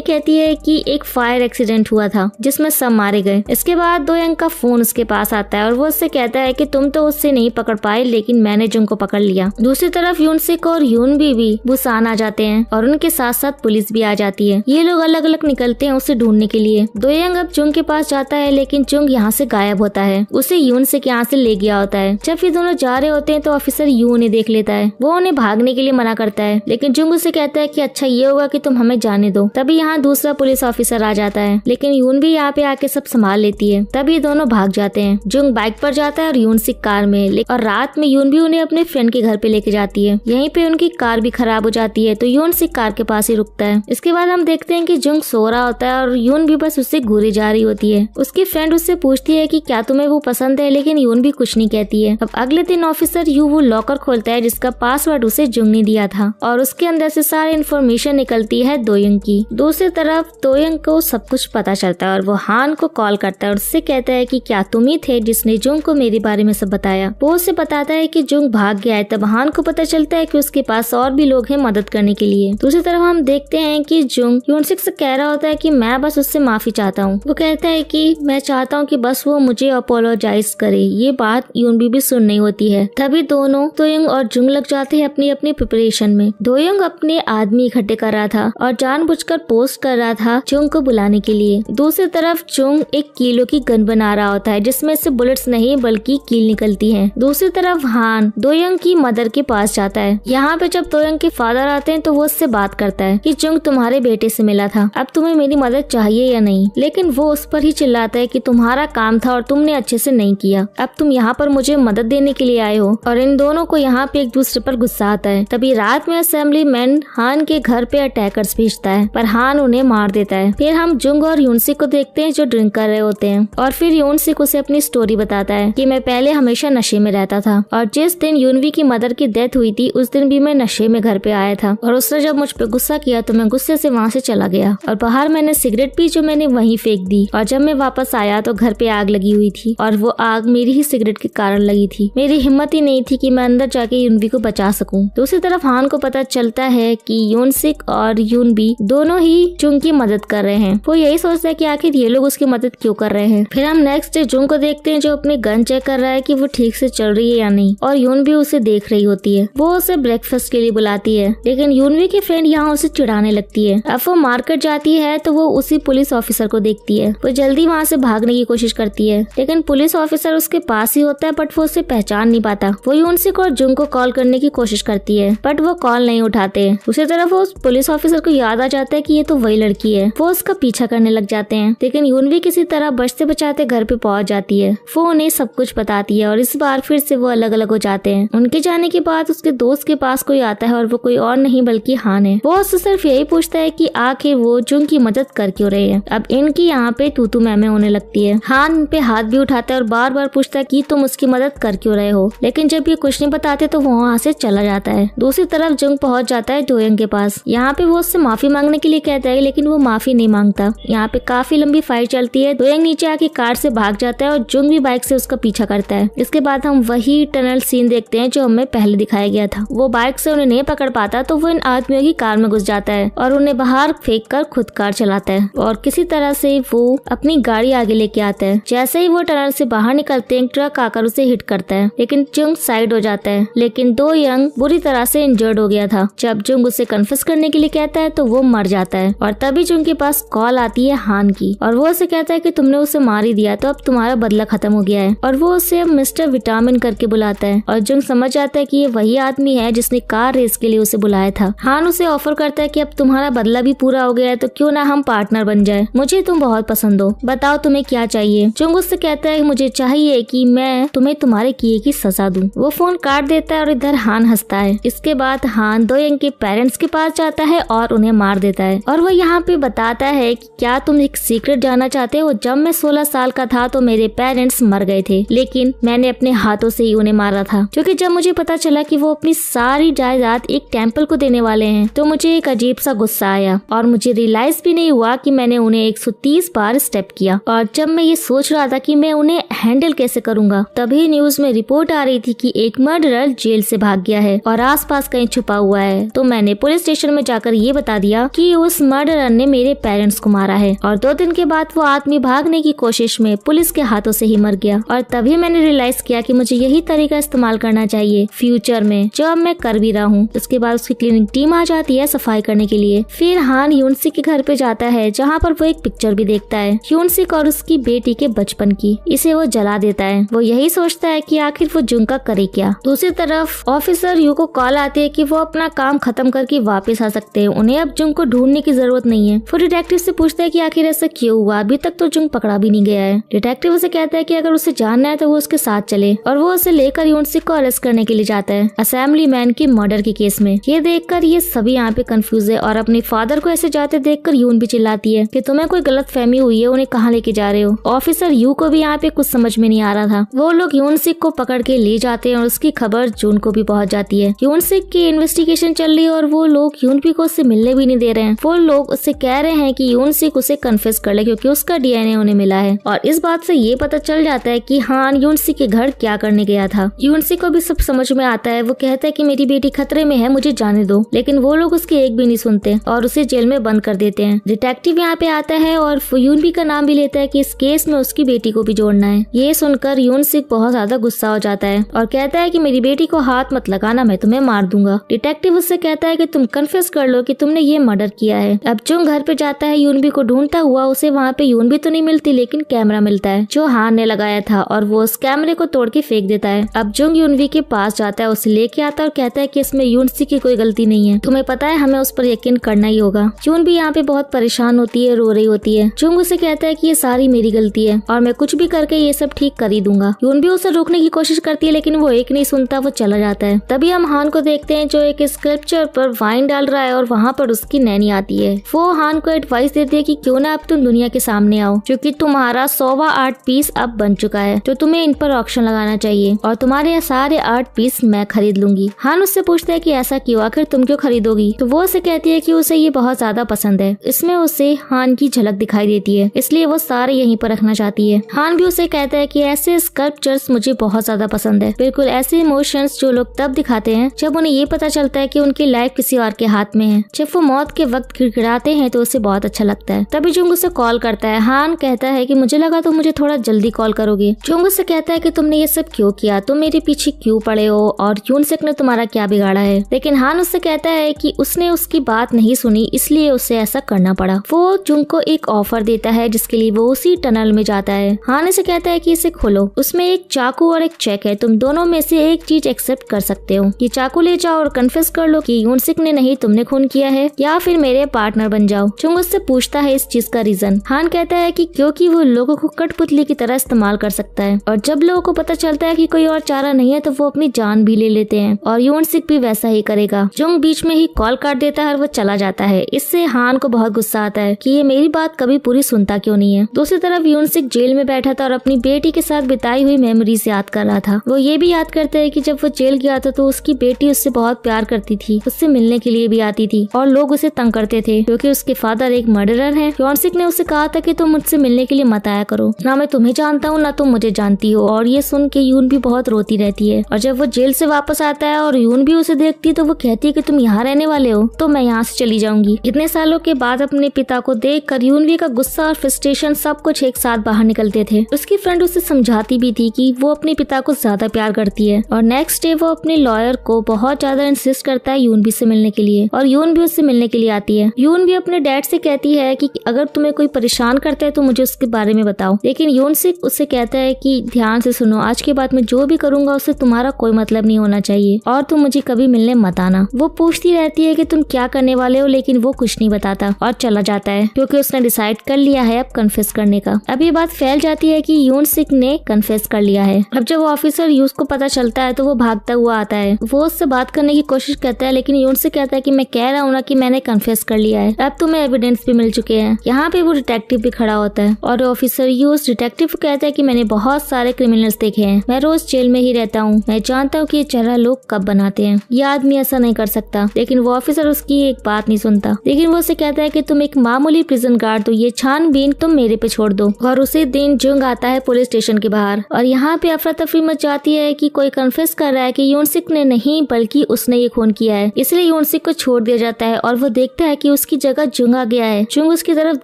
कहती है कि एक फायर एक्सीडेंट हुआ था जिसमें सब मारे गए। इसके बाद दोयंग का फोन उसके पास आता है और वो उससे कहता है कि तुम तो उससे नहीं पकड़ पाए, लेकिन मैंने जुंग को पकड़ लिया। दूसरी तरफ यूनसिक और यूनबी भी बुसान आ जाते हैं और उनके साथ साथ पुलिस भी आ जाती है। ये लोग अलग अलग निकलते हैं उसे ढूंढने के लिए। दोयंग अब जुंग के पास जाता है, लेकिन जुंग यहाँ से गायब होता है। उसे यूनसिक यहाँ से ले गया होता है। जब ये दोनों जा रहे होते हैं तो ऑफिसर यू उन्हें देख लेता है। वो उन्हें भागने के लिए मना करता है, लेकिन जुंग उसे कहता है कि अच्छा ये होगा कि तुम हमें जाने दो। तभी यहाँ दूसरा पुलिस ऑफिसर आ जाता है, लेकिन यून भी यहाँ पे आके सब संभाल लेती है। तभी दोनों भाग जाते हैं। जुंग बाइक पर जाता है और यूनसिक कार में, और रात में यून भी उन्हें अपने फ्रेंड के घर पे लेके जाती है। यहीं पे उनकी कार भी खराब हो जाती है तो यूनसिक कार के पास ही रुकता है। इसके बाद हम देखते हैं कि जुंग सो रहा होता है और यून भी बस उससे घूरे जा रही होती है। उसकी फ्रेंड उससे पूछती है कि क्या तुम्हें वो पसंद है, लेकिन यून भी कुछ नहीं कहती है। अब अगले दिन ऑफिसर यू वो लॉकर खोलता है जिसका पासवर्ड उसे जुंग ने दिया था और उसके अंदर से सारी इन्फॉर्मेशन निकलती है दोयंग की। दूसरी तरफ दोयंग को सब कुछ पता चलता है और वो हान को कॉल करता है और उससे कहता है कि क्या तुम ही थे जिसने जुंग को मेरे बारे में सब बताया। वो उसे बताता है कि जुंग भाग गया है। तब हान को पता चलता है कि उसके पास और भी लोग हैं मदद करने के लिए। दूसरी तरफ हम देखते हैं कि जुंग यूनसिक से कह रहा होता है कि मैं बस उससे माफी चाहता हूँ। वो कहता है कि मैं चाहता हूँ कि बस वो मुझे अपोलोजाइज करे। ये बात यूनबी भी सुन नहीं होती है। तभी दोनों दोयंग और जुंग लग जाते हैं अपनी अपनी प्रिपरेशन में। दोयंग अपने आदमी इकट्ठे कर रहा था और जानबूझकर पोस्ट कर रहा था जुंग को बुलाने के लिए। दूसरी तरफ जुंग एक कीलो की गन बना रहा होता है जिसमें से बुलेट्स नहीं बल्कि कील निकलती है। दूसरी तरफ हान दोयंग की मदर के पास जाता है। यहाँ पे जब दोयंग के फादर आते हैं तो वो उससे बात करता है कि जुंग तुम्हारे बेटे से मिला था, अब तुम्हें मेरी मदद चाहिए या नहीं। लेकिन वो उस पर ही चिल्लाता है कि तुम्हारा काम था और तुमने अच्छे से नहीं किया, अब तुम यहाँ पर मुझे मदद देने के लिए आए हो। और इन दोनों को यहाँ पे एक दूसरे पर गुस्सा आता है। तभी रात में असेंबलीमैन हान के घर पे अटैकर्स भेजता है पर हान उन्हें मार देता है। फिर हम जुंग और यूनसिक को देखते हैं जो ड्रिंक कर रहे होते हैं और फिर यूनसिक उसे अपनी स्टोरी बताता है कि मैं पहले हमेशा नशे में रहता था और जिस दिन यूनवी की मदर की डेथ हुई थी उस दिन भी मैं नशे में घर पे आया था और उसने जब मुझ पे गुस्सा किया तो मैं गुस्से से वहाँ से चला गया और बाहर मैंने सिगरेट पी जो मैंने वहीं फेंक दी और जब मैं वापस आया तो घर पे आग लगी हुई थी और वो आग मेरी ही सिगरेट के कारण लगी थी। मेरी हिम्मत ही नहीं थी कि मैं अंदर जाके यूनवी को बचा सकूं। दूसरी तरफ हान को पता चलता है कि यूनसिक और यूनबी दोनों ही जुंग की मदद कर रहे हैं। वो यही सोचता है कि आखिर ये लोग उसकी मदद क्यों कर रहे हैं। फिर हम नेक्स्ट डे जुंग को देखते हैं जो अपनी गन चेक कर रहा है कि वो ठीक से चल रही है या नहीं और यून भी उसे देख रही होती है। वो उसे ब्रेकफास्ट के लिए बुलाती है लेकिन यूनवी की फ्रेंड यहाँ उसे चिढ़ाने लगती है। अब वो मार्केट जाती है तो वो उसी पुलिस ऑफिसर को देखती है। वो जल्दी वहाँ से भागने की कोशिश करती है लेकिन पुलिस ऑफिसर उसके पास ही होता है बट वो उसे पहचान नहीं पाता। वो यूनसिक और जुंग को कॉल करने की कोशिश करती है बट वो कॉल नहीं उठाते। दूसरी तरफ वो पुलिस ऑफिसर को याद आ जाता है कि ये तो वही लड़की है। वो उसका पीछा करने लग जाते हैं लेकिन यूनवी किसी तरह बचते बचाते घर पे पहुंच जाती है। वो उन्हें सब कुछ बताती है और इस बार फिर से वो अलग अलग हो जाते हैं। उनके जाने के बाद उसके दोस्त के पास कोई आता है और वो कोई और नहीं बल्कि हान है। वो उससे सिर्फ यही पूछता है कि आखिर वो जुंग की मदद कर क्यों रहे हैं। अब इनकी यहाँ पे तू मैमे होने लगती है। हान पे हाथ भी उठाता है और बार बार पूछता है कि तुम उसकी मदद कर क्यों रहे हो, लेकिन जब ये कुछ नहीं बताते तो वो वहाँ से चला जाता है। दूसरी तरफ जुंग पहुंच जाता है दोयंग के पास। यहाँ पे वो उससे माफी मांगने के लिए कहता है लेकिन वो माफी नहीं मांगता। यहाँ पे काफी लंबी फाइट चलती है। दोयंग नीचे आके कार से भाग जाता है और जुंग भी बाइक से उसका पीछा करता है। इसके बाद हम वही टनल सीन देखते हैं जो हमें पहले दिखाया गया था। वो बाइक से उन्हें नहीं पकड़ पाता तो वो इन आदमियों की कार में घुस जाता है और उन्हें बाहर फेंक कर खुद कार चलाता है और किसी तरह से वो अपनी गाड़ी आगे लेके आता है। जैसे ही वो टनल से बाहर निकलते हैं ट्रक आकर उसे हिट करता है लेकिन जुंग साइड हो जाता है। लेकिन दोयंग बुरी तरह से इंजर्ड हो गया था। जब जुंग उसे कन्फेस करने के लिए कहता है तो वो मर जाता है और तभी जुंग के पास कॉल आती है हान की और वो उसे कहता है कि तुमने उसे मार ही दिया तो अब तुम्हारा बदला खत्म हो गया है और वो उसे मिस्टर विटामिन करके बुलाता है और जुंग समझ जाता है कि ये वही आदमी है जिसने कार रेस के लिए उसे बुलाया था। हान उसे ऑफर करता है कि अब तुम्हारा बदला भी पूरा हो गया है तो क्यों ना हम पार्टनर बन जाए, मुझे तुम बहुत पसंद हो, बताओ तुम्हें क्या चाहिए। जुंग उससे कहता है मुझे चाहिए कि मैं तुम्हें तुम्हारे किए की सजा दूं। वो फोन काट देता है और इधर हान हंसता है। इसके बाद हान दोयंग के पेरेंट्स के पास जाता है और उन्हें मार देता है और वो यहाँ पे बताता है कि क्या तुम एक सीक्रेट जानना चाहते हो, जब मैं 16 साल का था तो मेरे पेरेंट्स मर गए थे लेकिन मैंने अपने हाथों से ही उन्हें मारा था, क्योंकि जब मुझे पता चला कि वो अपनी सारी जायदाद एक टेम्पल को देने वाले हैं तो मुझे एक अजीब सा गुस्सा आया और मुझे रियलाइज भी नहीं हुआ कि मैंने उन्हें 130 बार स्टेप किया और जब मैं ये सोच रहा था कि मैं उन्हें हैंडल कैसे करूंगा तभी न्यूज में रिपोर्ट आ रही थी कि एक मर्डरर जेल से भाग गया है और आसपास कहीं छुपा हुआ है। तो मैंने पुलिस स्टेशन में जाकर ये बता दिया कि उस मर्डरर ने मेरे पेरेंट्स को मारा है और 2 दिन के बाद वो आदमी भागने की कोशिश में पुलिस के हाथों से ही मर गया। और तभी मैंने रियलाइज किया कि मुझे यही तरीका इस्तेमाल करना चाहिए फ्यूचर में, जो अब मैं कर भी रहा हूँ। उसके बाद उसकी क्लीनिंग टीम आ जाती है सफाई करने के लिए। फिर हान यूनसिक के घर पे जाता है जहाँ पर वो एक पिक्चर भी देखता है यूनसिक और उसकी बेटी के बचपन की। इसे वो जला देता है। वो यही सोचता है कि आखिर वो जुंग का करे क्या। दूसरी तरफ ऑफिसर यू को कॉल आती है कि वो अपना काम खत्म करके वापस आ सकते हैं, उन्हें अब जुंग को ढूंढने की जरूरत नहीं है। वो डिटेक्टिव से पूछता है कि आखिर ऐसा क्यों हुआ, अभी तक तो जुंग पकड़ा भी नहीं गया है। डिटेक्टिव उसे कहता है कि अगर उसे जानना है तो वो उसके साथ चले और वो उसे लेकर यूनसिक को अरेस्ट करने के लिए जाता है असेंबली मैन की मर्डर के केस में। ये देखकर ये सभी यहाँ पे कंफ्यूज है और अपने फादर को ऐसे जाते देखकर यून भी चिल्लाती है कि तुम्हें कोई गलत फहमी हुई है, उन्हें कहाँ लेके जा रहे हो। ऑफिसर यू को भी यहाँ पे कुछ समझ में नहीं आ रहा था। वो लोग यूनसिक को पकड़ के ले जाते हैं और उसकी खबर जून को भी पहुंच जाती है। यूनसिक की इन्वेस्टिगेशन चल रही है और वो लोग यूनपी को उससे मिलने भी नहीं दे रहे हैं। वो लोग उससे कह रहे हैं कि यूनसिक उसे कन्फेस कर ले क्योंकि उसका डीएनए उन्हें मिला है। और इस बात से ये पता चल जाता है कि हान यूनसिक के घर क्या करने गया था। यूनसिक को भी सब समझ में आता है। वो कहता है कि मेरी बेटी खतरे में है, मुझे जाने दो, लेकिन वो लोग उसकी एक भी नहीं सुनते और उसे जेल में बंद कर देते हैं। डिटेक्टिव यहाँ पे आता है और यूनपी का नाम भी लेता है कि इस केस में उसकी बेटी को भी जोड़ना है। ये सुनकर यूनसिक बहुत ज्यादा गुस्सा हो जाता है और कहता है कि मेरी बेटी को हाथ मत लगाना, मैं तुम्हें मार दूंगा। डिटेक्टिव उससे कहता है कि तुम कन्फेस कर लो कि तुमने ये मर्डर किया है। अब जुंग घर पे जाता है यूनबी को ढूंढता हुआ। उसे वहाँ पे यूनबी तो नहीं मिलती लेकिन कैमरा मिलता है जो हान ने लगाया था और वो उस कैमरे को तोड़ के फेंक देता है। अब जुंग यूनबी के पास जाता है, उसे लेके आता है और कहता है कि इसमें यूनसी की कोई गलती नहीं है, तुम्हें पता है हमें उस पर यकीन करना ही होगा। यूनबी यहाँ पे बहुत परेशान होती है, रो रही होती है। जुंग उसे कहता है कि ये सारी मेरी गलती है और मैं कुछ भी करके ये सब ठीक कर ही दूंगा। यूनबी उसे रोकने की कोशिश करती है लेकिन वो एक नहीं सुनता, वो चला जाता है। तभी हम हान को देखते हैं जो एक स्कल्पचर पर वाइन डाल रहा है और वहाँ पर उसकी नैनी आती है। वो हान को एडवाइस देती है कि क्यों ना अब तुम दुनिया के सामने आओ क्योंकि तुम्हारा 100वां आर्ट पीस अब बन चुका है, तो तुम्हें इन पर ऑक्शन लगाना चाहिए और तुम्हारे सारे आर्ट पीस मैं खरीद लूंगी। हान उससे पूछता है कि ऐसा क्यों, आखिर तुम क्यों खरीदोगी। तो वो उसे कहती है कि उसे ये बहुत ज्यादा पसंद है, इसमें उसे हान की झलक दिखाई देती है, इसलिए वो सारे यहीं पर रखना चाहती है। हान भी उसे कहता है कि ऐसे स्कल्पचर्स मुझे बहुत ज्यादा पसंद है, बिल्कुल ऐसे इमोशंस जो लोग तब दिखाते हैं जब उन्हें ये पता चलता है कि उनकी लाइफ किसी और के हाथ में है। जब वो मौत के वक्त गिड़गिड़ाते हैं तो उसे बहुत अच्छा लगता है। तभी जुंग उसे कॉल करता है। हान कहता है कि मुझे लगा तुम मुझे थोड़ा जल्दी कॉल करोगे। जुंग उससे कहता है कि तुमने ये सब क्यों किया, तुम मेरे पीछे क्यों पड़े हो और यूनसिक ने तुम्हारा क्या बिगाड़ा है। लेकिन हान उससे कहता है कि उसने उसकी बात नहीं सुनी इसलिए उसे ऐसा करना पड़ा। वो जुंग को एक ऑफर देता है जिसके लिए वो उसी टनल में जाता है। हान इसे कहता है कि इसे खोलो, उसमें एक चाकू और एक चेक है, तुम दोनों में से एक चीज एक्सेप्ट कर सकते हो। ये चाकू ले जाओ और कन्फेस कर लो कि यूनसिक ने नहीं तुमने खून किया है, या फिर मेरे पार्टनर बन जाओ। जुंग उससे पूछता है इस चीज का रीजन। हान कहता है कि क्योंकि वो लोगों को कठपुतली की तरह इस्तेमाल कर सकता है और जब लोगों को पता चलता है कि कोई और चारा नहीं है तो वो अपनी जान भी ले लेते हैं और यूनसिक भी वैसा ही करेगा। जुंग बीच में ही कॉल काट देता है और वो चला जाता है। इससे हान को बहुत गुस्सा आता है कि ये मेरी बात कभी पूरी सुनता क्यों नहीं है। दूसरी तरफ यूनसिक जेल में बैठा था और अपनी बेटी के साथ बिताई हुई मेमोरीज याद कर रहा था। वो ये भी याद करता है कि जब वो जेल गया था तो उसकी बेटी उससे बहुत प्यार करती थी, उससे मिलने के लिए भी आती थी और लोग उसे तंग करते थे क्योंकि उसके फादर एक मर्डरर है। यूनसिक ने उसे कहा था कि तुम मुझसे मिलने के लिए मत आया करो, ना मैं तुम्हें जानता हूँ ना तुम मुझे जानती हो। और ये सुन के यून भी बहुत रोती रहती है और जब वो जेल से वापस आता है और यून भी उसे देखती है तो वो कहती है कि तुम यहाँ रहने वाले हो तो मैं यहाँ से चली जाऊंगी। इतने सालों के बाद अपने पिता को देख कर यूनवी का गुस्सा और फ्रस्ट्रेशन सब कुछ एक साथ बाहर निकलते थे। उसकी फ्रेंड उसे समझाती भी थी कि वो अपने पिता को ज्यादा प्यार करती है और नेक्स्ट डे वो अपने लॉयर को बहुत ज्यादा इंसिस्ट करता है यूनवी से मिलने के लिए और यून भी उससे मिलने के लिए आती है। यून भी अपने डैड से कहती है कि अगर तुम्हें कोई परेशान करता है तो मुझे उसके बारे में बताओ, लेकिन यूनसिक उससे कहता है कि ध्यान से सुनो, आज के बाद मैं जो भी करूंगा उससे तुम्हारा कोई मतलब नहीं होना चाहिए और तुम मुझे कभी मिलने मत आना। वो पूछती रहती है कि तुम क्या करने वाले हो लेकिन वो कुछ नहीं बताता और चला जाता है क्योंकि उसने डिसाइड कर लिया है अब कन्फेस करने का। अब ये बात फैल जाती है कि यूनसिक ने कन्फेस कर लिया है। अब जब वो ऑफिसर यूस को पता चलता है तो वो भागता हुआ आता है। वो उससे बात करने की कोशिश करता है लेकिन यूनसिक कहता है कि मैं कह रहा हूँ ना कि मैंने कन्फेस कर लिया है, अब तुम्हें एविडेंस भी मिल चुके हैं। यहाँ पे वो डिटेक्टिव भी खड़ा होता है और ऑफिसर यूस डिटेक्टिव को कहता है कि मैंने बहुत सारे क्रिमिनल्स देखे हैं, मैं रोज जेल में ही रहता हूँ, मैं जानता हूँ कि ये चेहरा लोग कब बनाते हैं, ये आदमी ऐसा नहीं कर सकता। लेकिन वो ऑफिसर उसकी एक बात नहीं सुनता। लेकिन वो उसे कहता है कि तुम एक मामूली प्रिजन गार्ड हो, ये छानबीन तुम मेरे पे छोड़ दो। और उसी दिन जुंग आता है पुलिस स्टेशन के बाहर और यहाँ पे अफरा तफरी मच जाती है कि कोई कन्फेस कर रहा है कि यूनसिक ने नहीं बल्कि उसने ये खून किया है। इसलिए यूनसिक को छोड़ दिया जाता है और वो देखता है कि उसकी जगह जुंग आ गया है। जुंग उसकी तरफ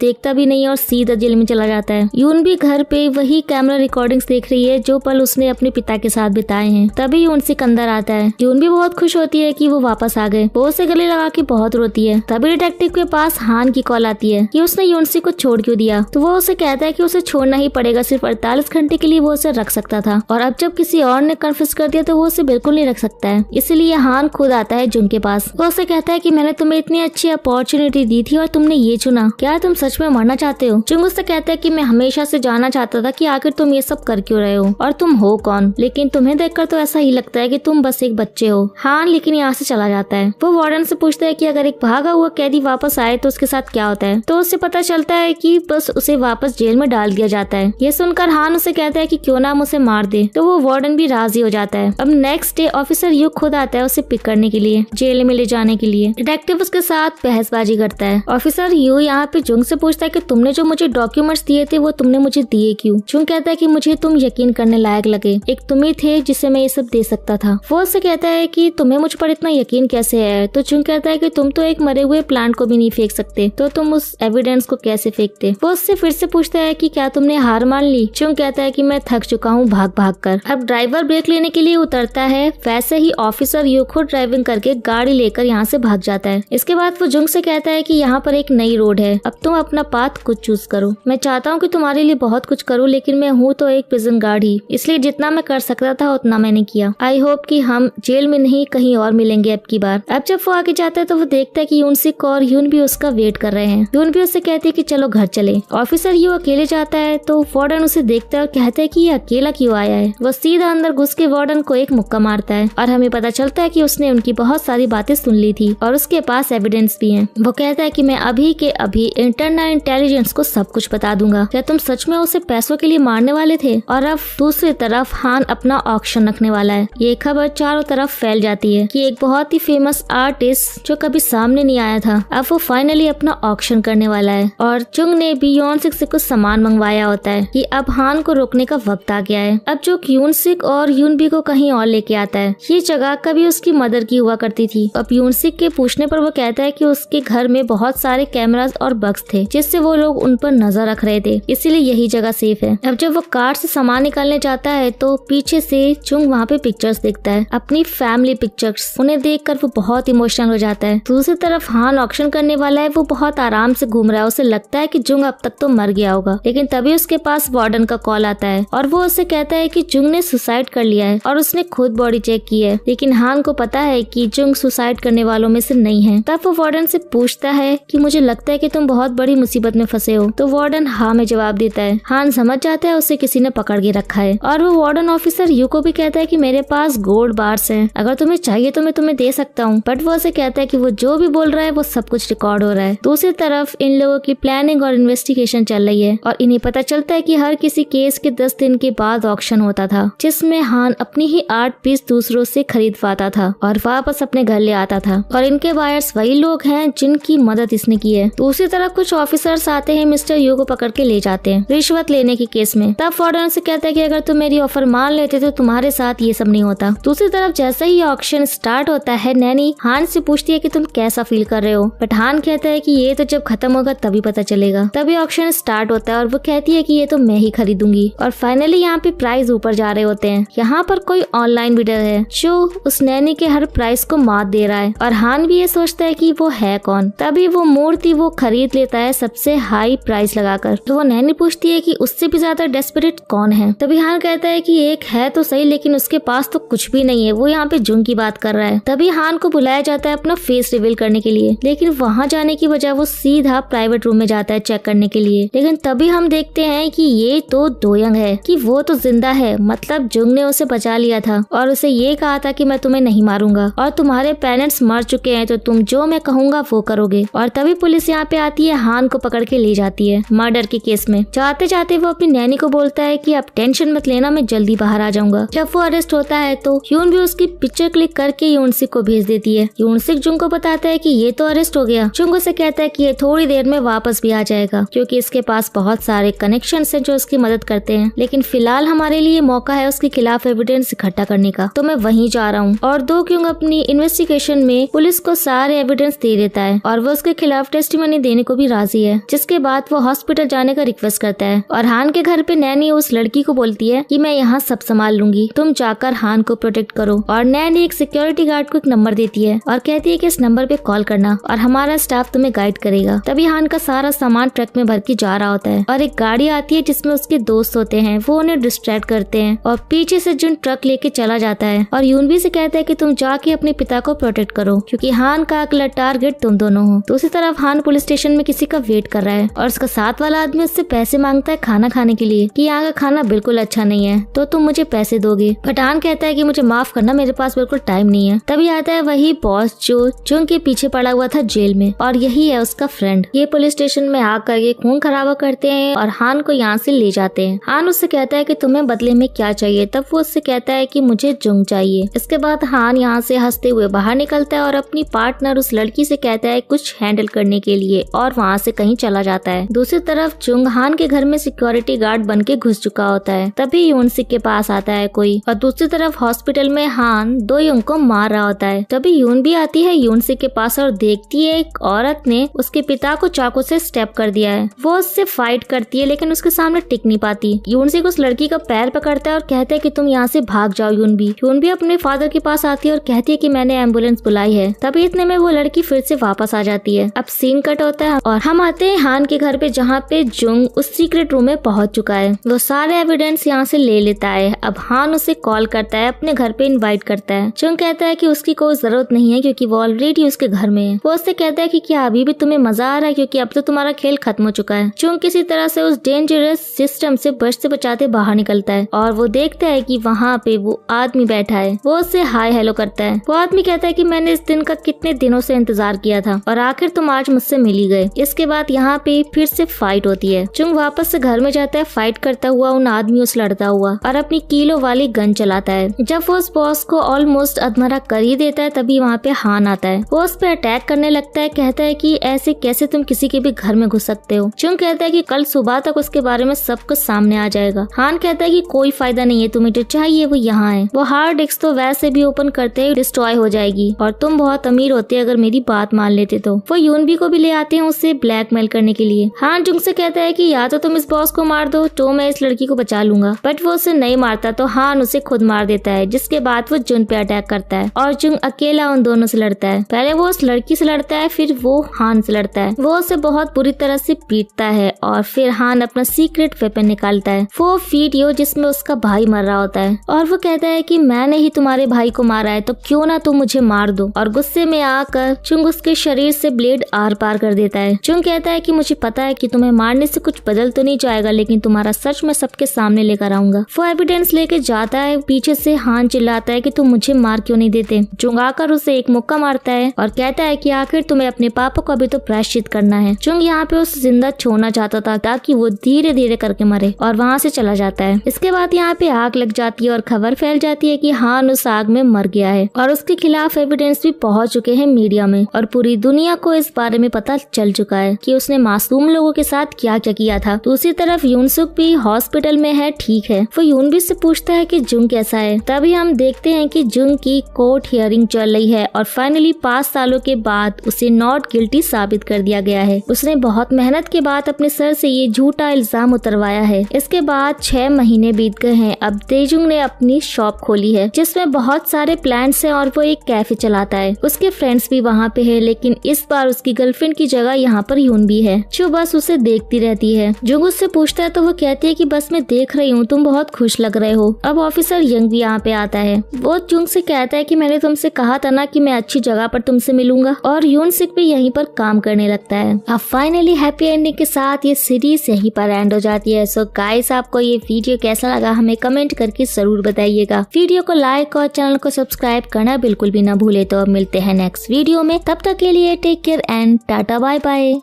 देखता भी नहीं है और सीधा जेल में चला जाता है। यून भी घर पे वही कैमरा रिकॉर्डिंग्स देख रही है जो पल उसने अपने पिता के साथ बिताए हैं। तभी यूनसिक अंदर आता है। यून भी बहुत खुश होती है कि वो वापस आ गए। वो उसे गले लगा के बहुत रोती है। तभी डिटेक्टिव के पास हान की कॉल आती है कि उसने यूनसिक को छोड़ क्यों दिया। तो वो उसे कहता है कि उसे छोड़ना ही पड़ेगा, सिर्फ 48 घंटे के लिए वो उसे रख सकता था और अब जब किसी और ने कन्फेस कर दिया तो वो उसे बिल्कुल नहीं रख सकता है। इसलिए हान खुद आता है जुंग के पास। वो उसे कहता है कि मैंने तुम्हें इतनी अच्छी अपॉर्चुनिटी दी थी और तुमने ये चुना, क्या तुम सच में मरना चाहते हो? जुंग उससे कहता है कि मैं हमेशा से जानना चाहता था कि आखिर तुम ये सब कर क्यों रहे हो और तुम हो कौन, लेकिन तुम्हें देखकर तो ऐसा ही लगता है कि तुम बस एक बच्चे हो। हान लेकिन यहाँ से चला जाता है। वो वार्डन से पूछता है कि अगर एक भागा हुआ कैदी वापस आए तो उसके साथ क्या होता है। तो उससे पता चलता है कि बस उसे वापस जेल में डाल दिया जाता है। ये सुनकर हान उसे कहता है कि क्यों ना हम उसे मार दे। तो वो वार्डन भी राजी हो जाता है। अब नेक्स्ट डे ऑफिसर यू खुद आता है उसे पिक करने के लिए, जेल में ले जाने के लिए। डिटेक्टिव उसके साथ बहसबाजी करता है। ऑफिसर यू यहाँ पे जुंग से पूछता है कि तुमने जो मुझे डॉक्यूमेंट्स दिए थे वो तुमने मुझे दिए क्यों? जुंग कहता है कि मुझे तुम यकीन करने लायक लगे, एक तुम ही थे जिसे मैं ये सब दे सकता था। वो उससे कहता है कि तुम्हें मुझ पर इतना यकीन कैसे है? तो जुंग कहता है कि तुम तो एक मरे हुए प्लांट को भी नहीं फेंक सकते, तो तुम उस एविडेंस को कैसे फेंकते? वो उससे फिर से पूछता है कि क्या तुमने हार मान ली? जुंग कहता है कि मैं थक चुका हूँ भाग भाग कर। अब ड्राइवर ब्रेक लेने के लिए उतरता है, वैसे ही ऑफिसर यू खुद ड्राइविंग करके गाड़ी लेकर यहाँ से भाग जाता है। इसके बाद वो जुंग से कहता है कि यहाँ पर एक नई रोड है, अब तुम अपना पाथ खुद चूज करो। मैं चाहता हूँ कि तुम्हारे लिए बहुत कुछ करूँ, लेकिन मैं हूँ तो एक प्रिजन गार्ड ही, इसलिए जितना मैं कर सकता था उतना मैंने किया। आई होप कि हम जेल में नहीं कहीं और मिलेंगे अब की बार। अब जब वो आगे जाता है तो वो देखता है कि यूनसिक और यून भी उसका वेट कर रहे हैं। यून भी उससे कहती है कि चलो घर चले। ऑफिसर यू अकेले जाता है तो वार्डन उसे देखता है और कहता है कि ये अकेला क्यों आया है। वो सीधा अंदर घुस के वार्डन को एक मुक्का मारता है और हमें पता चलता है कि उसने उनकी बहुत सारी बातें सुन ली थी और उसके पास एविडेंस भी है। वो कहता है कि मैं अभी के अभी इंटरनल इंटेलिजेंस को सब कुछ बता दूंगा। क्या तुम सच में उसे पैसों के लिए मारने वाले थे? और अब दूसरी तरफ हान अपना ऑक्शन रखने वाला है। ये खबर चारों तरफ फैल जाती है कि एक बहुत ही फेमस आर्टिस्ट जो कभी सामने नहीं आया था, अब वो फाइनली अपना ऑक्शन करने वाला है। और जुंग ने भी यूनसिक से कुछ सामान मंगवाया होता है कि अब हान को रोकने का वक्त आ गया है। अब जो यूनसिक और यूनबी को कहीं और लेके आता है। ये जगह कभी उसकी मदर की हुआ करती थी। अब यूनसिक के पूछने पर वो कहता है कि उसके घर में बहुत सारे कैमरास और बग्स थे जिससे वो लोग उन पर नजर रख रहे थे, इसीलिए यही जगह सेफ है। अब जब वो कार से सामान निकालने जाता है तो पीछे से जुंग वहाँ पे पिक्चर्स देखता है, अपनी फैमिली पिक्चर्स। उन्हें देखकर वो बहुत इमोशनल हो जाता है। दूसरी तरफ हान ऑक्शन करने वाला है, वो बहुत आराम से घूम रहा है। उसे लगता है कि जुंग अब तक तो मर गया होगा, लेकिन तभी उसके पास वार्डन का कॉल आता है और वो उससे कहता है कि जुंग ने सुसाइड कर लिया है और उसने खुद बॉडी चेक की है, लेकिन हान को पता है कि जुंग सुसाइड करने वालों में से नहीं है। तब वो वार्डन से पूछता है कि मुझे लगता है कि तुम बहुत बड़ी मुसीबत में फंसे हो। तो वार्डन हाँ में जवाब देता है। हान समझ जाता है उसे किसी ने पकड़ के रखा है और वो वार्डन ऑफिसर यू को भी कहता है कि मेरे पास गोल्ड बार्स हैं, अगर तुम्हें चाहिए तो मैं तुम्हें दे सकता हूँ। बट वो उसे कहता है कि वो जो भी बोल रहा है वो सब कुछ रिकॉर्ड हो रहा है। दूसरी तरफ इन लोगों की प्लानिंग और इन्वेस्टिगेशन चल रही है और इन्हें पता चलता है कि हर किसी केस के 10 दिन के बाद ऑक्शन होता था, जिसमें हान अपनी ही 8 पीस दूसरों से खरीद पाता था और वापस अपने घर ले आता था। और इनके बायर्स वही लोग हैं जिनकी मदद इसने की है। दूसरी तरफ कुछ ऑफिसर्स आते हैं, मिस्टर यू को पकड़ के ले जाते हैं रिश्वत लेने के केस में। तब वार्डन से कहता है कि अगर तुम मेरी ऑफर मान लेते तो तुम्हारे साथ ये सब नहीं होता। दूसरी तरफ जैसे ही ऑक्शन स्टार्ट होता है, नैनी हान से पूछती है कि तुम कैसा फील कर रहे हो, बट हान कहता है कि ये तो जब खत्म होगा तभी पता चलेगा। तभी ऑक्शन स्टार्ट होता है और वो कहती है कि ये तो मैं ही खरीदूंगी। और फाइनली यहाँ पे प्राइस ऊपर जा रहे होते हैं। यहाँ पर कोई ऑनलाइन बिडर है जो उस नैनी के हर प्राइस को मात दे रहा है और हान भी ये सोचता है कि वो है कौन। तभी वो मूर्ति वो खरीद लेता है सबसे हाई प्राइस लगाकर। तो वो नैनी पूछती है कि उससे भी ज्यादा डेस्परेट कौन है। तभी हान कहता है कि एक है तो सही, लेकिन उसके पास तो कुछ भी नहीं है, वो यहाँ पे जुंग की बात कर रहा है। तभी हान को बुलाया जाता है अपना फेस रिवील करने के लिए, लेकिन वहाँ जाने की बजाय वो सीधा प्राइवेट रूम में जाता है चेक करने के लिए। लेकिन तभी हम देखते हैं कि ये तो दोयंग है, कि वो तो जिंदा है, मतलब जुंग ने उसे बचा लिया था और उसे ये कहा था कि मैं तुम्हें नहीं मारूंगा और तुम्हारे पेरेंट्स मर चुके हैं तो तुम जो मैं कहूँगा वो करोगे। और तभी पुलिस यहाँ पे आती है, हान को पकड़ के ले जाती है मर्डर के केस में। जाते जाते वो अपनी नैनी को बोलता है कि आप टेंशन मत लेना, मैं जल्दी बाहर आ जाऊंगा। जब वो अरेस्ट होता है तो यून भी उसकी पिक्चर क्लिक करके यूनसिक को भेज देती है। यूनसिक जुंग को बताता है कि ये तो अरेस्ट हो गया। जुंग उसे कहता है कि ये थोड़ी देर में वापस भी आ जाएगा, क्योंकि इसके पास बहुत सारे कनेक्शंस हैं जो उसकी मदद करते हैं। लेकिन फिलहाल हमारे लिए मौका है उसके खिलाफ एविडेंस इकट्ठा करने का, तो मैं वहीं जा रहा हूँ। और दो क्योंग अपनी इन्वेस्टिगेशन में पुलिस को सारे एविडेंस दे देता है और वो उसके खिलाफ टेस्टिमनी देने को भी राजी है, जिसके बाद वो हॉस्पिटल जाने का रिक्वेस्ट करता है। और हान के घर पे नैनी उस लड़की को बोलती है कि मैं यहाँ सब संभाल लूंगी, तुम जाकर हान को प्रोटेक्ट करो। और नैनी एक सिक्योरिटी गार्ड को एक नंबर देती है और कहती है कि इस नंबर पे कॉल करना और हमारा स्टाफ तुम्हें गाइड करेगा। तभी हान का सारा सामान ट्रक में भर के जा रहा होता है और एक गाड़ी आती है जिसमें उसके दोस्त होते हैं, वो उन्हें डिस्ट्रैक्ट करते हैं और पीछे से जुन ट्रक लेके चला जाता है और यूनबी से कहता है कि तुम जाके अपने पिता को प्रोटेक्ट करो क्योंकि हान का अगला टारगेट तुम दोनों हो। दूसरी तरफ हान पुलिस स्टेशन में किसी का वेट कर रहा है और उसका साथ वाला आदमी उससे पैसे मांगता है खाना खाने के लिए कि यहाँ का खाना बिल्कुल अच्छा नहीं है, तो तुम मुझे पैसे दोगे। पठान कहता है कि मुझे माफ करना, मेरे पास बिल्कुल टाइम नहीं है। तभी आता है वही बॉस जो जुंग के पीछे पड़ा हुआ था जेल में और यही है उसका फ्रेंड। ये पुलिस स्टेशन में आकर ये खून खराबा करते हैं और हान को यहाँ से ले जाते हैं। हान उससे कहता है कि तुम्हें बदले में क्या चाहिए, तब वो उससे कहता है कि मुझे जुंग चाहिए। इसके बाद हान यहाँ से हंसते हुए बाहर निकलता है और अपनी पार्टनर उस लड़की से कहता है कुछ हैंडल करने के लिए और वहाँ से कहीं चला जाता है। दूसरी तरफ जुंग हान के घर में सिक्योरिटी गार्ड बन के घुस चुका होता है। तभी यूनसिक के पास आता है कोई और दूसरी तरफ हॉस्पिटल में हान दो यून को मार रहा होता है। तभी यून भी आती है यूनसिक के पास और देखती है एक औरत ने उसके पिता को चाकू से स्टेप कर दिया है। वो उससे फाइट करती है लेकिन उसके सामने टिक नहीं पाती। यूनसिक उस लड़की का पैर पकड़ता है और कहता है कि तुम यहाँ से भाग जाओ। यून भी अपने फादर के पास आती है और कहती है कि मैंने एम्बुलेंस बुलाई है। तभी इतने में वो लड़की फिर से वापस आ जाती है। अब सीन कट होता है और हम आते हैं हान के घर पे जहाँ पे जुंग उस सीक्रेट रूम में पहुंच चुका है। वो सारे एविडेंस यहाँ से ले लेता है। अब हान उसे कॉल करता है, अपने घर पे इनवाइट करता है। जुंग कहता है कि उसकी कोई जरूरत नहीं है क्योंकि वो ऑलरेडी उसके घर में है। वो उससे कहता है कि क्या अभी भी तुम्हें मजा आ रहा है क्योंकि अब तो तुम्हारा खेल खत्म हो चुका है। जुंग किसी तरह से उस डेंजरस सिस्टम से बचते बचाते बाहर निकलता है और वो देखता है कि वहाँ पे वो आदमी बैठा है। वो उससे हाय हेलो करता है। वो आदमी कहता है कि मैंने इस दिन का कितने दिनों से इंतजार किया था और आखिर तुम आज मुझसे मिल ही गए। इसके बाद यहाँ पे फिर से फाइट होती है। जुंग वापस से घर में जाता है फाइट करता हुआ उन आदमियों से लड़ता हुआ और अपनी कीलो वाली गन चलाता है। जब वो उस बॉस को ऑलमोस्ट अधमरा कर ही देता है तभी वहाँ पे हान आता है। वो उस पर अटैक करने लगता है, कहता है कि ऐसे कैसे तुम किसी के भी घर में घुस सकते हो। जुंग कहता है कि कल सुबह तक उसके बारे में सब कुछ सामने आ जाएगा। हान कहता है कि कोई फायदा नहीं है, तुम्हें जो चाहिए वो यहाँ है। वो हार्ड डिस्क तो वैसे भी ओपन करते ही डिस्ट्रॉय हो जाएगी और तुम बहुत अमीर होते अगर मेरी बात मान लेते तो। वो यूनबी को भी ले आते हैं उससे ब्लैकमेल करने के लिए। हान जुंग से कहता है कि या तो तुम इस बॉस को मार दो तो मैं इस लड़की को बचा लूंगा, बट वो उसे नहीं मारता तो हान उसे खुद मार देता है। जिसके बाद वो जुन पे अटैक करता है और जुंग अकेला उन दोनों से लड़ता है। पहले वो उस लड़की से लड़ता है, फिर वो हान से लड़ता है। वो उसे बहुत बुरी तरह से पीटता है और फिर हान अपना सीक्रेट वेपन निकालता है, वो वीडियो जिसमें उसका भाई मर रहा होता है और वो कहता है कि मैंने ही तुम्हारे भाई को मारा है तो क्यों ना तुम मुझे मार दो। और गुस्से में आकर जुंग उसके शरीर से ब्लेड आर पार कर देता है। जुंग कहता है कि मुझे पता है कि तुम्हें मारने से कुछ बदल तो नहीं जाएगा लेकिन तुम्हारा सच मैं सबके सामने लेकर आऊंगा। वो एविडेंस लेके जाता है। पीछे से हान चिल्लाता है कि तुम मुझे मार क्यों नहीं देते। जुंग आकर उसे एक मुक्का मारता है और कहता है कि आखिर तुम्हें अपने पापा को अभी तो प्रायश्चित करना है। जुंग यहाँ पे उसे जिंदा छोड़ना चाहता था ताकि वो धीरे धीरे करके मरे और वहाँ से चला जाता है। इसके बाद यहाँ पे आग लग जाती है और खबर फैल जाती है कि हान उस आग में मर गया है और उसके खिलाफ एविडेंस भी पहुंच चुके हैं मीडिया में और पूरी दुनिया को इस बारे में पता चल चुका है कि उसने मासूम लोगों के साथ क्या क्या किया था। दूसरी तरफ यूनसुक भी हॉस्पिटल में है, ठीक है। वो यूनबी से पूछता है कि जुंग कैसा है। तभी हम देखते हैं कि जुंग की कोर्ट हियरिंग चल रही है और फाइनली 5 सालों के बाद उसे नॉट गिल्टी साबित कर दिया गया है। उसने बहुत मेहनत के बाद अपने सर से ये झूठा इल्जाम उतरवाया है। इसके बाद 6 महीने बीत गए हैं। अब तेजुंग ने अपनी शॉप खोली है जिसमें बहुत सारे प्लांट्स हैं और वो एक कैफे चलाता है। उसके फ्रेंड्स भी वहाँ पे है लेकिन इस बार उसकी गर्लफ्रेंड की जगह यहाँ पर यूनबी है जो बस उसे देखती रहती है। जुंग उससे पूछता है तो वो कहती है कि बस मैं देख रही हूँ, तुम बहुत खुश लग रहे हो। अब ऑफिसर यंग भी यहाँ पे आता है। वो जुंग से कहता है कि मैंने तुमसे कहा था ना कि मैं अच्छी जगह पर तुमसे मिलूंगा और यूनसिक भी यहीं पर काम करने लगता है। अब फाइनली हैप्पी एंडिंग के साथ ये सीरीज यहीं पर एंड हो जाती है। सो गाइस, आपको ये वीडियो कैसा लगा हमें कमेंट करके जरूर बताइएगा। वीडियो को लाइक और चैनल को सब्सक्राइब करना बिल्कुल भी ना भूले। तो अब मिलते हैं नेक्स्ट वीडियो में, तब तक के लिए take care and tata bye bye.